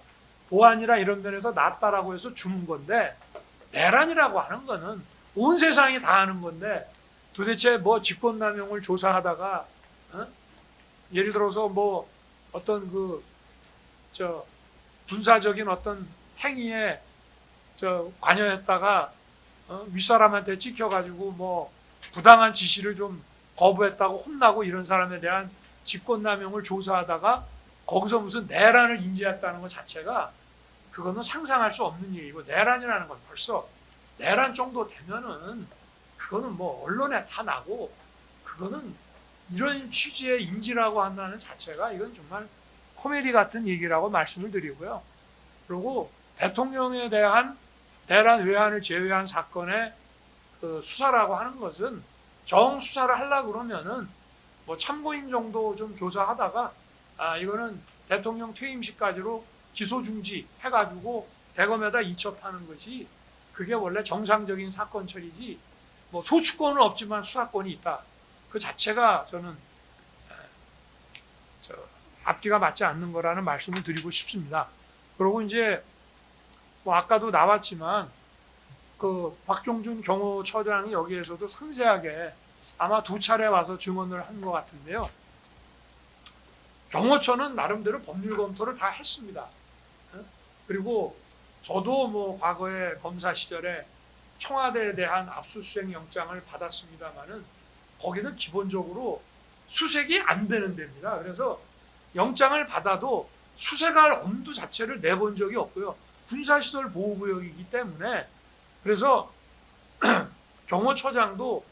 보안이나 이런 면에서 낫다라고 해서 주는 건데, 내란이라고 하는 거는 온 세상이 다 아는 건데 도대체 뭐 직권남용을 조사하다가 예를 들어서 뭐 어떤 군사적인 어떤 행위에 관여했다가 윗사람한테 찍혀가지고 뭐 부당한 지시를 좀 거부했다고 혼나고 이런 사람에 대한 직권남용을 조사하다가 거기서 무슨 내란을 인지했다는 것 자체가 그거는 상상할 수 없는 얘기고, 내란이라는 건 벌써 내란 정도 되면은 그거는 뭐 언론에 다 나고, 그거는 이런 취지의 인지라고 한다는 자체가 이건 정말 코미디 같은 얘기라고 말씀을 드리고요. 그리고 대통령에 대한 내란 외환을 제외한 사건의 그 수사라고 하는 것은 정 수사를 하려고 그러면은 뭐 참고인 정도 좀 조사하다가 이거는 대통령 퇴임 시까지로 기소 중지 해가지고 대검에다 이첩하는 것이 그게 원래 정상적인 사건 처리지, 뭐 소추권은 없지만 수사권이 있다 그 자체가 저는 앞뒤가 맞지 않는 거라는 말씀을 드리고 싶습니다. 그리고 이제 뭐 아까도 나왔지만 그 박종준 경호처장이 여기에서도 상세하게 아마 2차례 와서 증언을 한 것 같은데요. 경호처는 나름대로 법률 검토를 다 했습니다. 그리고 저도 뭐 과거에 검사 시절에 청와대에 대한 압수수색 영장을 받았습니다만은 거기는 기본적으로 수색이 안 되는 데입니다. 그래서 영장을 받아도 수색할 엄두 자체를 내본 적이 없고요. 군사시설 보호구역이기 때문에, 그래서 경호처장도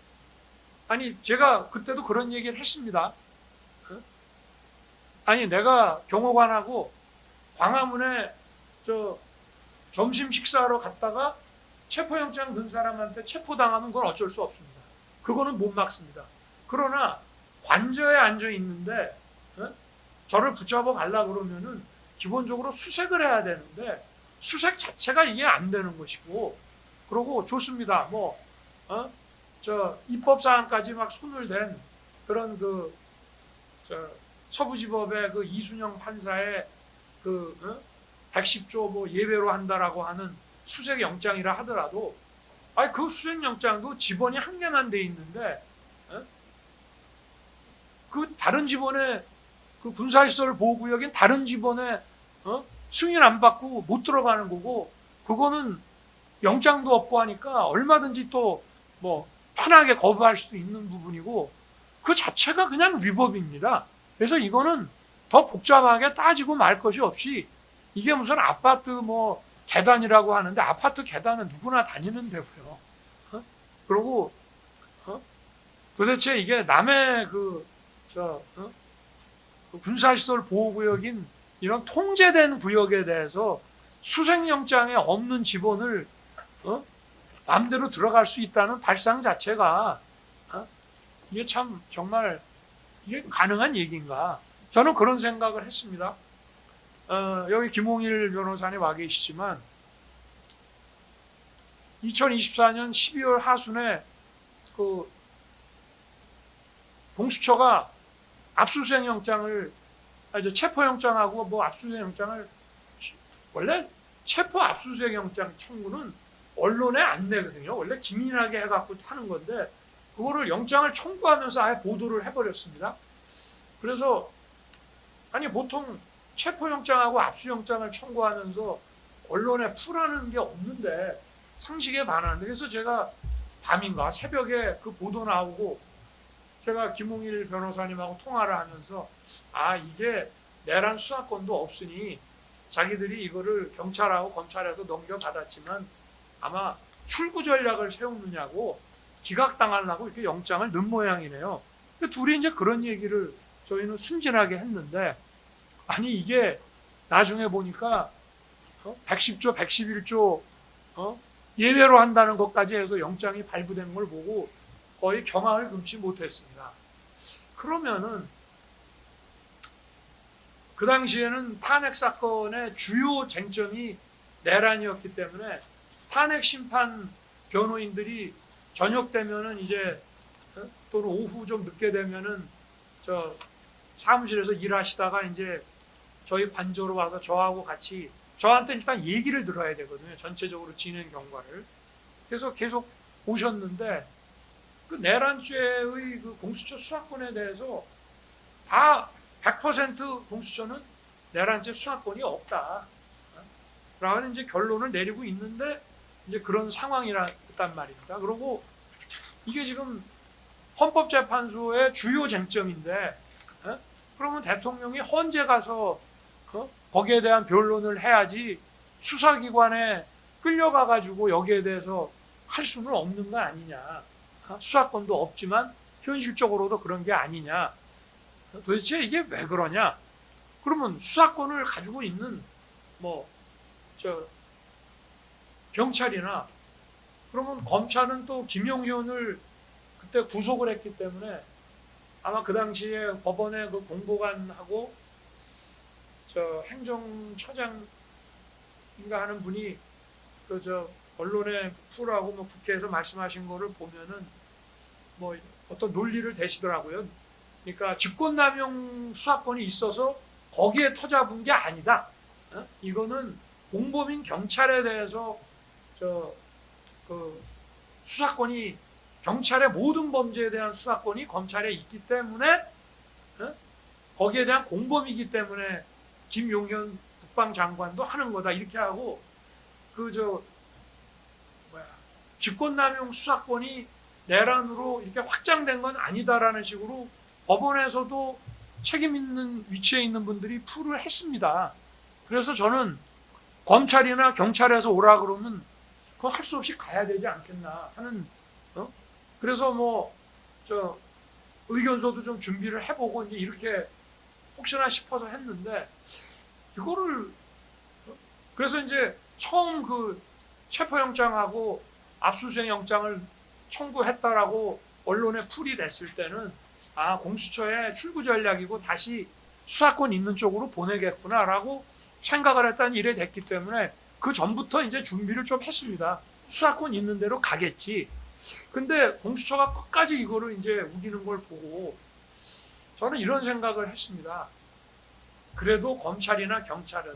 아니 제가 그때도 그런 얘기를 했습니다. 아니 내가 경호관하고 광화문에 점심 식사하러 갔다가 체포영장 든 사람한테 체포당하면 그건 어쩔 수 없습니다. 그거는 못 막습니다. 그러나 관저에 앉아 있는데 저를 붙잡아 가려고 그러면은 기본적으로 수색을 해야 되는데 수색 자체가 이게 안 되는 것이고, 그러고 좋습니다. 뭐 입법 사항까지 막 손을 댄 그런 서부지법의 그 이순영 판사의 110조 뭐 예외로 한다라고 하는 수색 영장이라 하더라도, 그 수색 영장도 지번이 한 개만 돼 있는데 그 다른 지번에 그 군사시설 보호구역인 다른 지번에 승인 안 받고 못 들어가는 거고, 그거는 영장도 없고 하니까 얼마든지 또 뭐 편하게 거부할 수도 있는 부분이고, 그 자체가 그냥 위법입니다. 그래서 이거는 더 복잡하게 따지고 말 것이 없이, 이게 무슨 아파트 뭐 계단이라고 하는데 아파트 계단은 누구나 다니는 데고요. 그리고 도대체 이게 남의 군사시설 보호구역인 이런 통제된 구역에 대해서 수색영장에 없는 지번을 마음대로 들어갈 수 있다는 발상 자체가 이게 참 정말 이게 가능한 얘기인가, 저는 그런 생각을 했습니다. 여기 김홍일 변호사님 와 계시지만 2024년 12월 하순에 그 공수처가 압수수색 영장을 체포 영장하고 뭐 압수수색 영장을 원래 체포 압수수색 영장 청구는 언론에 안 내거든요. 원래 기민하게 해갖고 하는 건데 그거를 영장을 청구하면서 아예 보도를 해버렸습니다. 그래서 아니 보통 체포 영장하고 압수 영장을 청구하면서 언론에 풀하는 게 없는데 상식에 반하는데 그래서 제가 밤인가 새벽에 그 보도 나오고 제가 김홍일 변호사님하고 통화를 하면서 아 이게 내란 수사권도 없으니 자기들이 이거를 경찰하고 검찰에서 넘겨받았지만 아마 출구 전략을 세우느냐고 기각당하려고 이렇게 영장을 넣은 모양이네요. 둘이 이제 그런 얘기를 저희는 순진하게 했는데 아니 이게 나중에 보니까 110조, 111조 예외로 한다는 것까지 해서 영장이 발부된 걸 보고 거의 경악을 금치 못했습니다. 그러면은 그 당시에는 탄핵 사건의 주요 쟁점이 내란이었기 때문에 탄핵 심판 변호인들이 저녁 되면은 이제 또는 오후 좀 늦게 되면은 저 사무실에서 일하시다가 이제 저희 관저로 와서 저하고 같이 저한테 일단 얘기를 들어야 되거든요. 전체적으로 진행 경과를. 그래서 계속 오셨는데 그 내란죄의 그 공수처 수사권에 대해서 다 100% 공수처는 내란죄 수사권이 없다. 라는 이제 결론을 내리고 있는데 이제 그런 상황이란 말입니다. 그리고 이게 지금 헌법재판소의 주요 쟁점인데 그러면 대통령이 헌재 가서 거기에 대한 변론을 해야지 수사기관에 끌려가 가지고 여기에 대해서 할 수는 없는 거 아니냐. 수사권도 없지만 현실적으로도 그런 게 아니냐. 도대체 이게 왜 그러냐? 그러면 수사권을 가지고 있는 경찰이나 그러면 검찰은 또 김용현을 그때 구속을 했기 때문에 아마 그 당시에 법원의 그 공보관하고 행정처장인가 하는 분이 언론에 풀하고 국회에서 말씀하신 거를 보면은 어떤 논리를 대시더라고요. 그러니까 직권남용 수사권이 있어서 거기에 터잡은 게 아니다. 이거는 공범인 경찰에 대해서 수사권이 경찰의 모든 범죄에 대한 수사권이 검찰에 있기 때문에 거기에 대한 공범이기 때문에 김용현 국방장관도 하는 거다 이렇게 하고 직권남용 수사권이 내란으로 이렇게 확장된 건 아니다라는 식으로 법원에서도 책임 있는 위치에 있는 분들이 풀을 했습니다. 그래서 저는 검찰이나 경찰에서 오라 그러면 그거 할 수 없이 가야 되지 않겠나 하는 그래서 의견서도 좀 준비를 해보고 이제 이렇게 혹시나 싶어서 했는데 이거를 그래서 이제 처음 그 체포영장하고 압수수색 영장을 청구했다라고 언론에 풀이 됐을 때는 공수처의 출구 전략이고 다시 수사권 있는 쪽으로 보내겠구나라고 생각을 했다는 일이 됐기 때문에 그 전부터 이제 준비를 좀 했습니다. 수사권 있는 대로 가겠지. 근데 공수처가 끝까지 이거를 이제 우기는 걸 보고 저는 이런 생각을 했습니다. 그래도 검찰이나 경찰은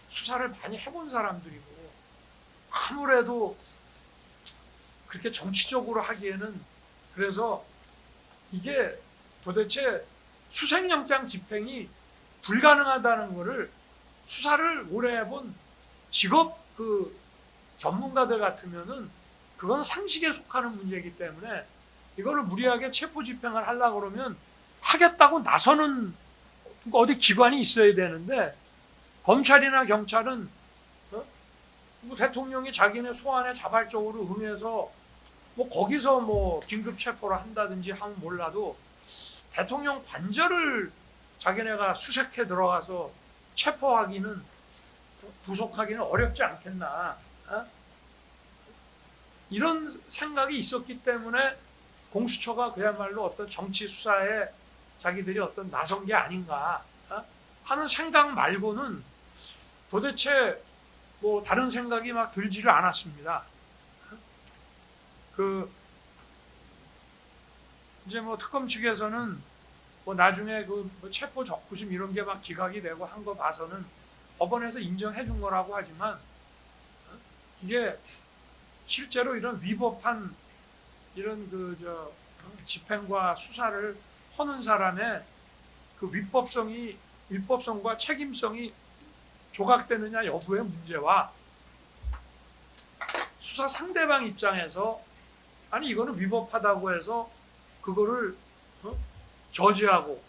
수사를 많이 해본 사람들이고 아무래도 그렇게 정치적으로 하기에는 그래서 이게 도대체 수색영장 집행이 불가능하다는 것을 수사를 오래 해본 직업 전문가들 같으면은 그건 상식에 속하는 문제이기 때문에 이거를 무리하게 체포 집행을 하려고 그러면 하겠다고 나서는 어디 기관이 있어야 되는데 검찰이나 경찰은 대통령이 자기네 소환에 자발적으로 응해서 거기서 긴급 체포를 한다든지 하면 몰라도 대통령 관저를 자기네가 수색해 들어가서 체포하기는 구속하기는 어렵지 않겠나 이런 생각이 있었기 때문에 공수처가 그야말로 어떤 정치 수사에 자기들이 어떤 나선 게 아닌가 하는 생각 말고는 도대체 다른 생각이 막 들지를 않았습니다. 이제 뭐 특검 측에서는 뭐 나중에 그뭐 체포 적부심 이런 게 막 기각이 되고 한 거 봐서는 법원에서 인정해 준 거라고 하지만 이게 실제로 이런 위법한 이런 집행과 수사를 하는 사람의 그 위법성과 책임성이 조각되느냐 여부의 문제와 수사 상대방 입장에서 아니 이거는 위법하다고 해서 그거를 저지하고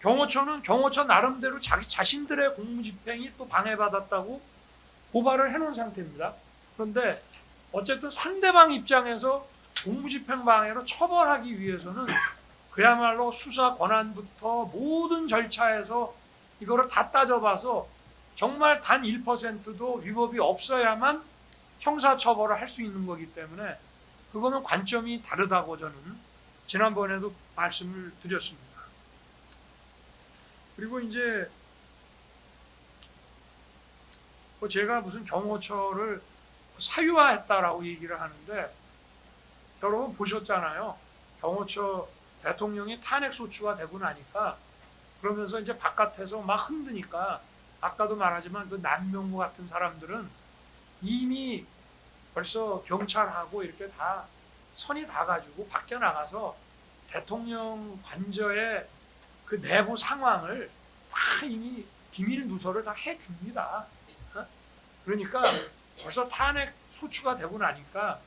경호처 나름대로 자신들의 공무집행이 또 방해받았다고 고발을 해놓은 상태입니다. 그런데 어쨌든 상대방 입장에서 공무집행 방해로 처벌하기 위해서는 그야말로 수사 권한부터 모든 절차에서 이거를 다 따져봐서 정말 단 1%도 위법이 없어야만 형사처벌을 할 수 있는 거기 때문에 그거는 관점이 다르다고 저는 지난번에도 말씀을 드렸습니다. 그리고 이제 뭐 제가 무슨 경호처를 사유화했다라고 얘기를 하는데 여러분 보셨잖아요. 경호처 대통령이 탄핵소추가 되고 나니까 그러면서 이제 바깥에서 막 흔드니까 아까도 말하지만 그 남명구 같은 사람들은 이미 벌써 경찰하고 이렇게 다 선이 다 가지고 밖에 나가서 대통령 관저의 그 내부 상황을 다 이미 기밀 누설을 다 해줍니다. 그러니까 벌써 탄핵 소추가 되고 나니까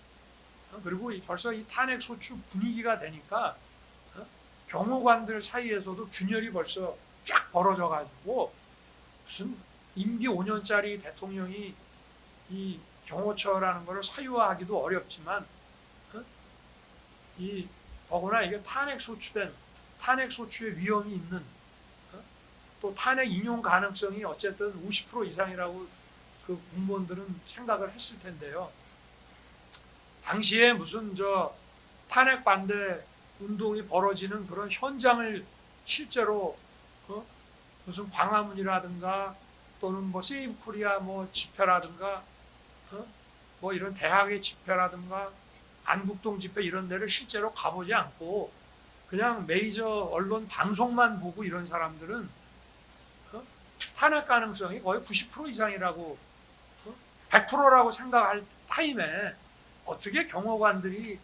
그리고 벌써 이 탄핵 소추 분위기가 되니까 경호관들 사이에서도 균열이 벌써 쫙 벌어져 가지고 무슨 임기 5년짜리 대통령이 이 경호처라는 것을 사유화하기도 어렵지만 이 더구나 이게 탄핵 소추의 위험이 있는 또 탄핵 인용 가능성이 어쨌든 50% 이상이라고 그 공무원들은 생각을 했을 텐데요. 당시에 무슨 탄핵 반대 운동이 벌어지는 그런 현장을 실제로 무슨 광화문이라든가 또는 뭐 세이브 코리아 뭐 집회라든가 뭐 이런 대학의 집회라든가 안국동 집회 이런 데를 실제로 가보지 않고 그냥 메이저 언론 방송만 보고 이런 사람들은 탄핵 가능성이 거의 90% 이상이라고 100%라고 생각할 타임에 어떻게 경호관들이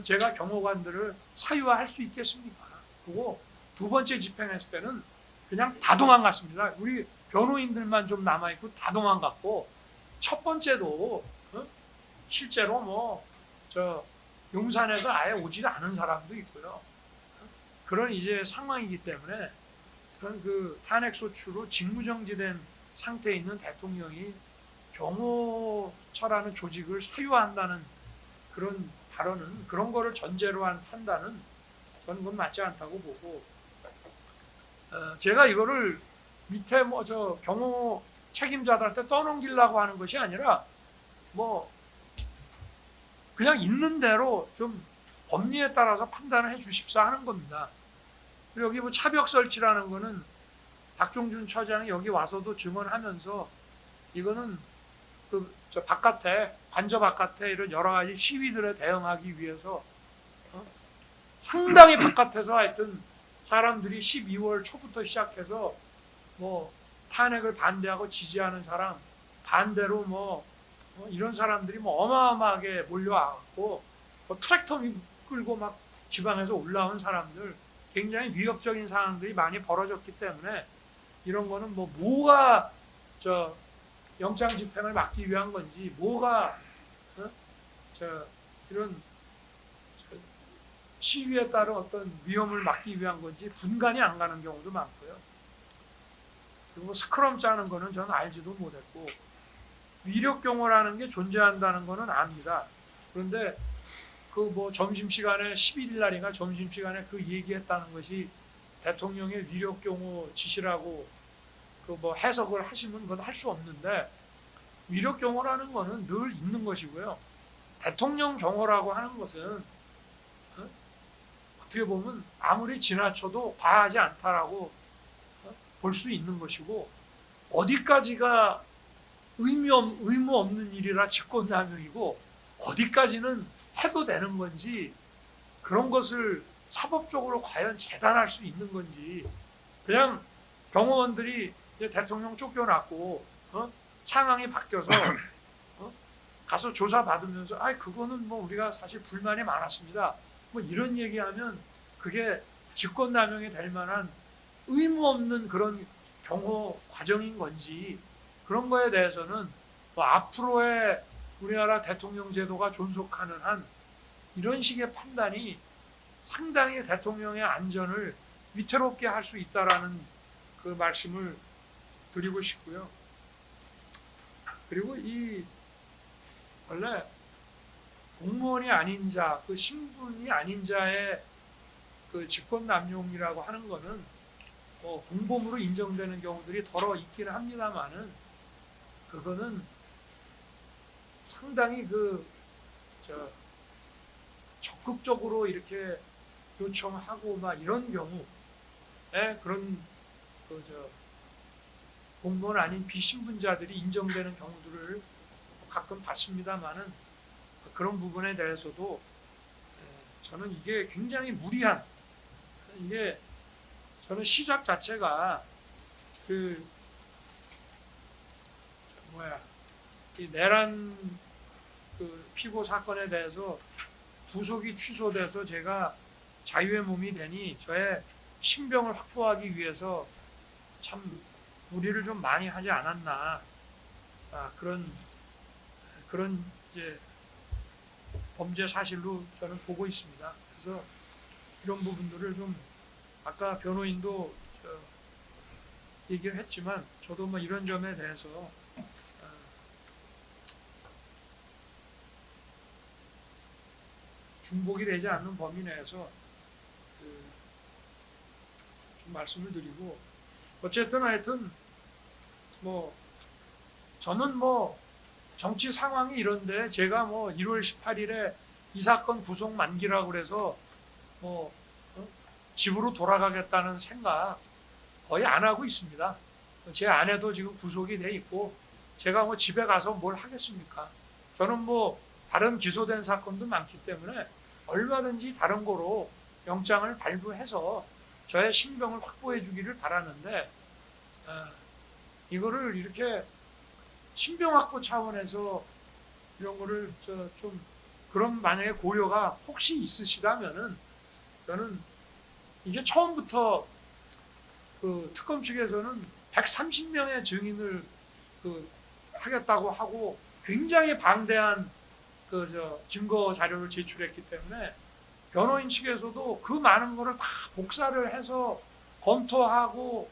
제가 경호관들을 사유화할 수 있겠습니까? 그리고 두 번째 집행했을 때는 그냥 다 도망갔습니다. 우리 변호인들만 좀 남아있고 다 도망갔고 첫 번째도 실제로 용산에서 아예 오지 않은 사람도 있고요. 그런 이제 상황이기 때문에 그런 그 탄핵 소추로 직무정지된 상태에 있는 대통령이 경호처라는 조직을 사유화한다는 그런 발언은 그런 거를 전제로 한 판단은 저는 그건 맞지 않다고 보고 제가 이거를 밑에 경호 책임자들한테 떠넘기려고 하는 것이 아니라 그냥 있는 대로 좀 법리에 따라서 판단을 해 주십사 하는 겁니다. 여기 차벽 설치라는 거는 박종준 처장이 여기 와서도 증언하면서 이거는 관저 바깥에 이런 여러 가지 시위들에 대응하기 위해서 상당히 바깥에서 하여튼 사람들이 12월 초부터 시작해서 탄핵을 반대하고 지지하는 사람 반대로 이런 사람들이 어마어마하게 몰려와갖고 트랙터 끌고 막 지방에서 올라온 사람들 굉장히 위협적인 상황들이 많이 벌어졌기 때문에 이런 거는 뭐가 영장 집행을 막기 위한 건지 뭐가 이런 시위에 따른 어떤 위험을 막기 위한 건지 분간이 안 가는 경우도 많고요. 그리고 스크럼 짜는 거는 저는 알지도 못했고 위력 경호라는 게 존재한다는 거는 압니다. 그런데 점심시간에 11일 날인가 점심시간에 그 얘기했다는 것이 대통령의 위력 경호 지시라고 해석을 하시면 그건 할 수 없는데 위력 경호라는 거는 늘 있는 것이고요. 대통령 경호라고 하는 것은 어떻게 보면 아무리 지나쳐도 과하지 않다라고 볼 수 있는 것이고 어디까지가 의무 없는 일이라 직권남용이고 어디까지는 해도 되는 건지 그런 것을 사법적으로 과연 재단할 수 있는 건지 그냥 경호원들이 이제 대통령 쫓겨났고 상황이 바뀌어서 가서 조사 받으면서 그거는 뭐 우리가 사실 불만이 많았습니다. 뭐 이런 얘기하면 그게 직권남용이 될 만한 의무 없는 그런 경호 과정인 건지 그런 거에 대해서는 뭐 앞으로의 우리나라 대통령 제도가 존속하는 한 이런 식의 판단이 상당히 대통령의 안전을 위태롭게 할 수 있다라는 그 말씀을 드리고 싶고요. 그리고 이 원래 공무원이 아닌 자, 그 신분이 아닌 자의 그 직권남용이라고 하는 거는 공범으로 인정되는 경우들이 더러 있기는 합니다만은 그거는 상당히 적극적으로 이렇게 요청하고 막 이런 경우에 그런 공무원 아닌 비신분자들이 인정되는 경우들을 가끔 봤습니다만은 그런 부분에 대해서도 저는 이게 굉장히 무리한 이게 저는 시작 자체가 이 내란 피고 사건에 대해서 구속이 취소돼서 제가 자유의 몸이 되니 저의 신병을 확보하기 위해서 참 무리를 좀 많이 하지 않았나 그런 이제 범죄 사실로 저는 보고 있습니다. 그래서 이런 부분들을 좀 아까 변호인도 얘기를 했지만 저도 뭐 이런 점에 대해서 중복이 되지 않는 범위 내에서 좀 말씀을 드리고 어쨌든 하여튼 뭐 저는 뭐 정치 상황이 이런데 제가 뭐 1월 18일에 이 사건 구속 만기라고 그래서 뭐 집으로 돌아가겠다는 생각 거의 안 하고 있습니다. 제 아내도 지금 구속이 돼 있고 제가 뭐 집에 가서 뭘 하겠습니까? 저는 뭐 다른 기소된 사건도 많기 때문에 얼마든지 다른 거로 영장을 발부해서 저의 신병을 확보해 주기를 바라는데 이거를 이렇게 신병 확보 차원에서 이런 거를 좀 그런 만약에 고려가 혹시 있으시다면은 저는 이게 처음부터 그 특검 측에서는 130명의 증인을 하겠다고 하고 굉장히 방대한 증거 자료를 제출했기 때문에 변호인 측에서도 그 많은 거를 다 복사를 해서 검토하고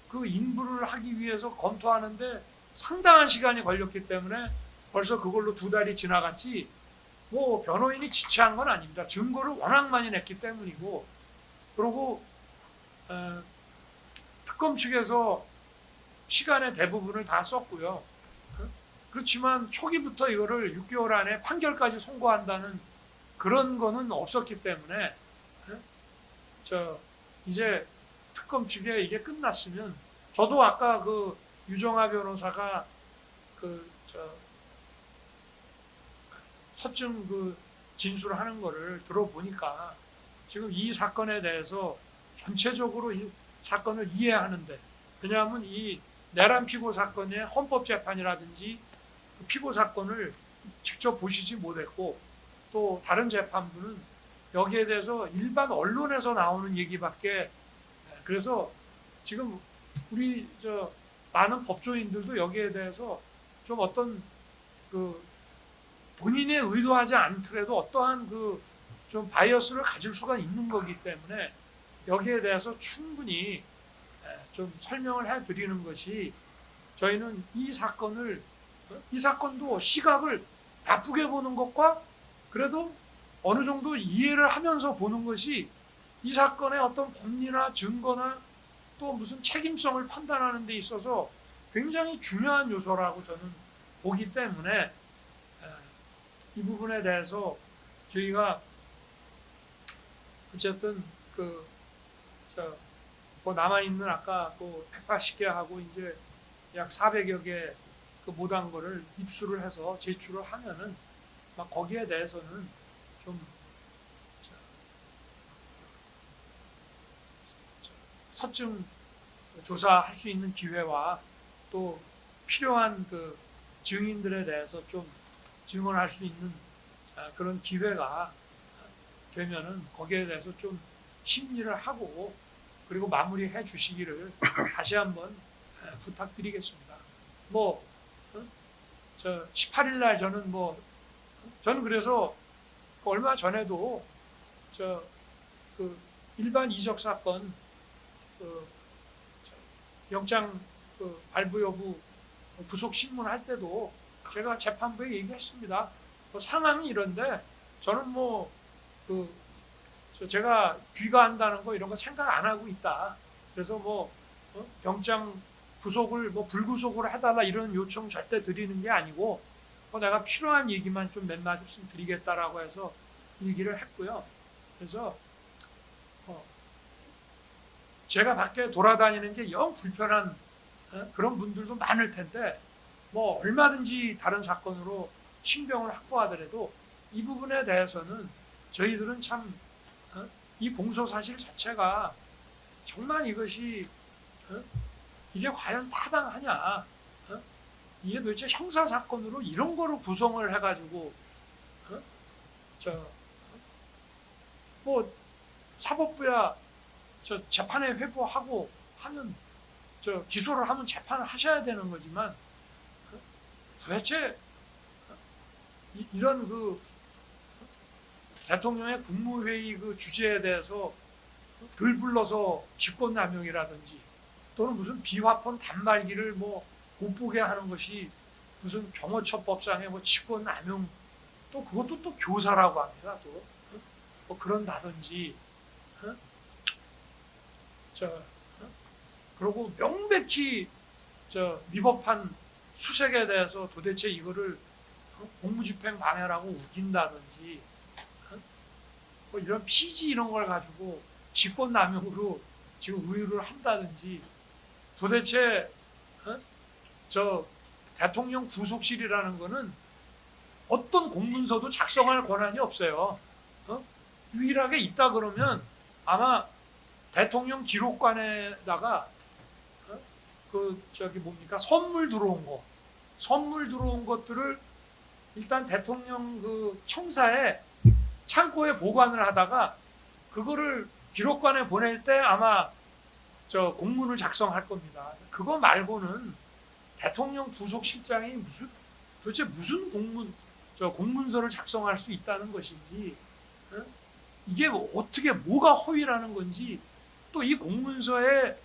그 인부를 하기 위해서 검토하는데 상당한 시간이 걸렸기 때문에 벌써 그걸로 2달이 지나갔지 뭐 변호인이 지체한 건 아닙니다. 증거를 워낙 많이 냈기 때문이고 그리고 특검 측에서 시간의 대부분을 다 썼고요. 그렇지만 초기부터 이거를 6개월 안에 판결까지 선고한다는 그런 거는 없었기 때문에 이제 특검 측에 이게 끝났으면 저도 아까 유정아 변호사가 서증 진술하는 거를 들어보니까 지금 이 사건에 대해서 전체적으로 이 사건을 이해하는데 왜냐하면 이 내란 피고 사건의 헌법재판이라든지 그 피고 사건을 직접 보시지 못했고 또 다른 재판부는 여기에 대해서 일반 언론에서 나오는 얘기밖에 그래서 지금 우리 많은 법조인들도 여기에 대해서 좀 어떤 본인이 의도하지 않더라도 어떠한 좀 바이어스를 가질 수가 있는 거기 때문에 여기에 대해서 충분히 좀 설명을 해드리는 것이 저희는 이 사건도 시각을 나쁘게 보는 것과 그래도 어느 정도 이해를 하면서 보는 것이 이 사건의 어떤 법리나 증거나 또 무슨 책임성을 판단하는 데 있어서 굉장히 중요한 요소라고 저는 보기 때문에 이 부분에 대해서 저희가 어쨌든 남아있는 아까 180개 하고 이제 약 400여 개 못한 거를 입수를 해서 제출을 하면은 막 거기에 대해서는 좀 서증 조사할 수 있는 기회와 또 필요한 그 증인들에 대해서 좀 증언할 수 있는 그런 기회가 되면은 거기에 대해서 좀 심리를 하고 그리고 마무리해 주시기를 다시 한번 부탁드리겠습니다. 뭐 저 18일 날 저는 그래서 얼마 전에도 그 일반 이적 사건 영장 발부 여부 부속 신문할 때도 제가 재판부에 얘기했습니다. 상황이 이런데 저는 제가 귀가한다는 거 이런 거 생각 안 하고 있다. 그래서 영장 구속을 불구속으로 해달라 이런 요청 절대 드리는 게 아니고 내가 필요한 얘기만 좀 몇 마디씩 드리겠다라고 해서 얘기를 했고요. 그래서 제가 밖에 돌아다니는 게 영 불편한 그런 분들도 많을 텐데 얼마든지 다른 사건으로 신병을 확보하더라도 이 부분에 대해서는 저희들은 참 이 공소 사실 자체가 정말 이것이 이게 과연 타당하냐? 이게 도대체 형사 사건으로 이런 거로 구성을 해가지고 사법부야 재판에 회부하고 하면 기소를 하면 재판을 하셔야 되는 거지만 도대체 이런 대통령의 국무회의 주제에 대해서 들 불러서 직권남용이라든지 또는 무슨 비화폰 단말기를 못 보게 하는 것이 무슨 병어처법상의 직권남용 또 그것도 또 교사라고 합니다. 또 그런다든지 그리고 명백히 위법한 수색에 대해서 도대체 이거를 공무집행 방해라고 우긴다든지 이런 피지 이런 걸 가지고 직권남용으로 지금 의유를 한다든지 도대체 대통령 부속실이라는 거는 어떤 공문서도 작성할 권한이 없어요. 유일하게 있다 그러면 아마 대통령 기록관에다가 선물 들어온 것들을 일단 대통령 청사에 창고에 보관을 하다가 그거를 기록관에 보낼 때 아마 공문을 작성할 겁니다. 그거 말고는 대통령 부속실장이 도대체 무슨 공문서를 작성할 수 있다는 것인지 이게 어떻게 뭐가 허위라는 건지 또 이 공문서의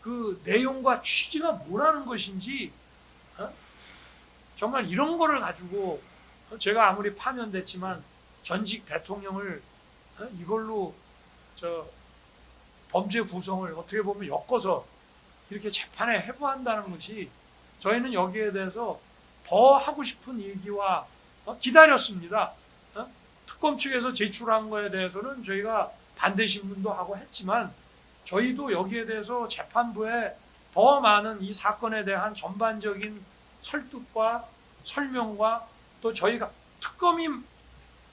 그 내용과 취지가 뭐라는 것인지 정말 이런 거를 가지고 제가 아무리 파면됐지만 전직 대통령을 이걸로 범죄 구성을 어떻게 보면 엮어서 이렇게 재판에 회부한다는 것이 저희는 여기에 대해서 더 하고 싶은 얘기와 기다렸습니다. 특검 측에서 제출한 거에 대해서는 저희가 반대 신문도 하고 했지만 저희도 여기에 대해서 재판부에 더 많은 이 사건에 대한 전반적인 설득과 설명과 또 저희가 특검이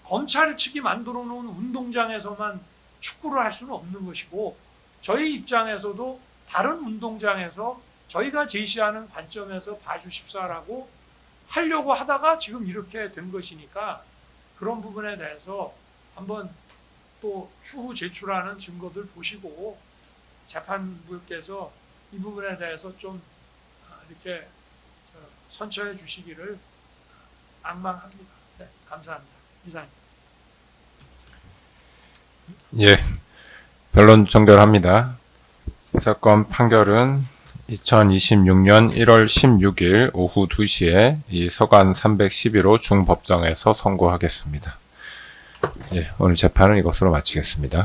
검찰 측이 만들어 놓은 운동장에서만 축구를 할 수는 없는 것이고 저희 입장에서도 다른 운동장에서 저희가 제시하는 관점에서 봐주십사라고 하려고 하다가 지금 이렇게 된 것이니까 그런 부분에 대해서 한번 또 추후 제출하는 증거들 보시고 재판부께서 이 부분에 대해서 좀 이렇게 선처해 주시기를 앙망합니다. 네, 감사합니다. 이상입니다. 예, 변론 종결합니다. 이 사건 판결은 2026년 1월 16일 오후 2시에 이 서간 311호 중법정에서 선고하겠습니다. 예, 오늘 재판은 이것으로 마치겠습니다.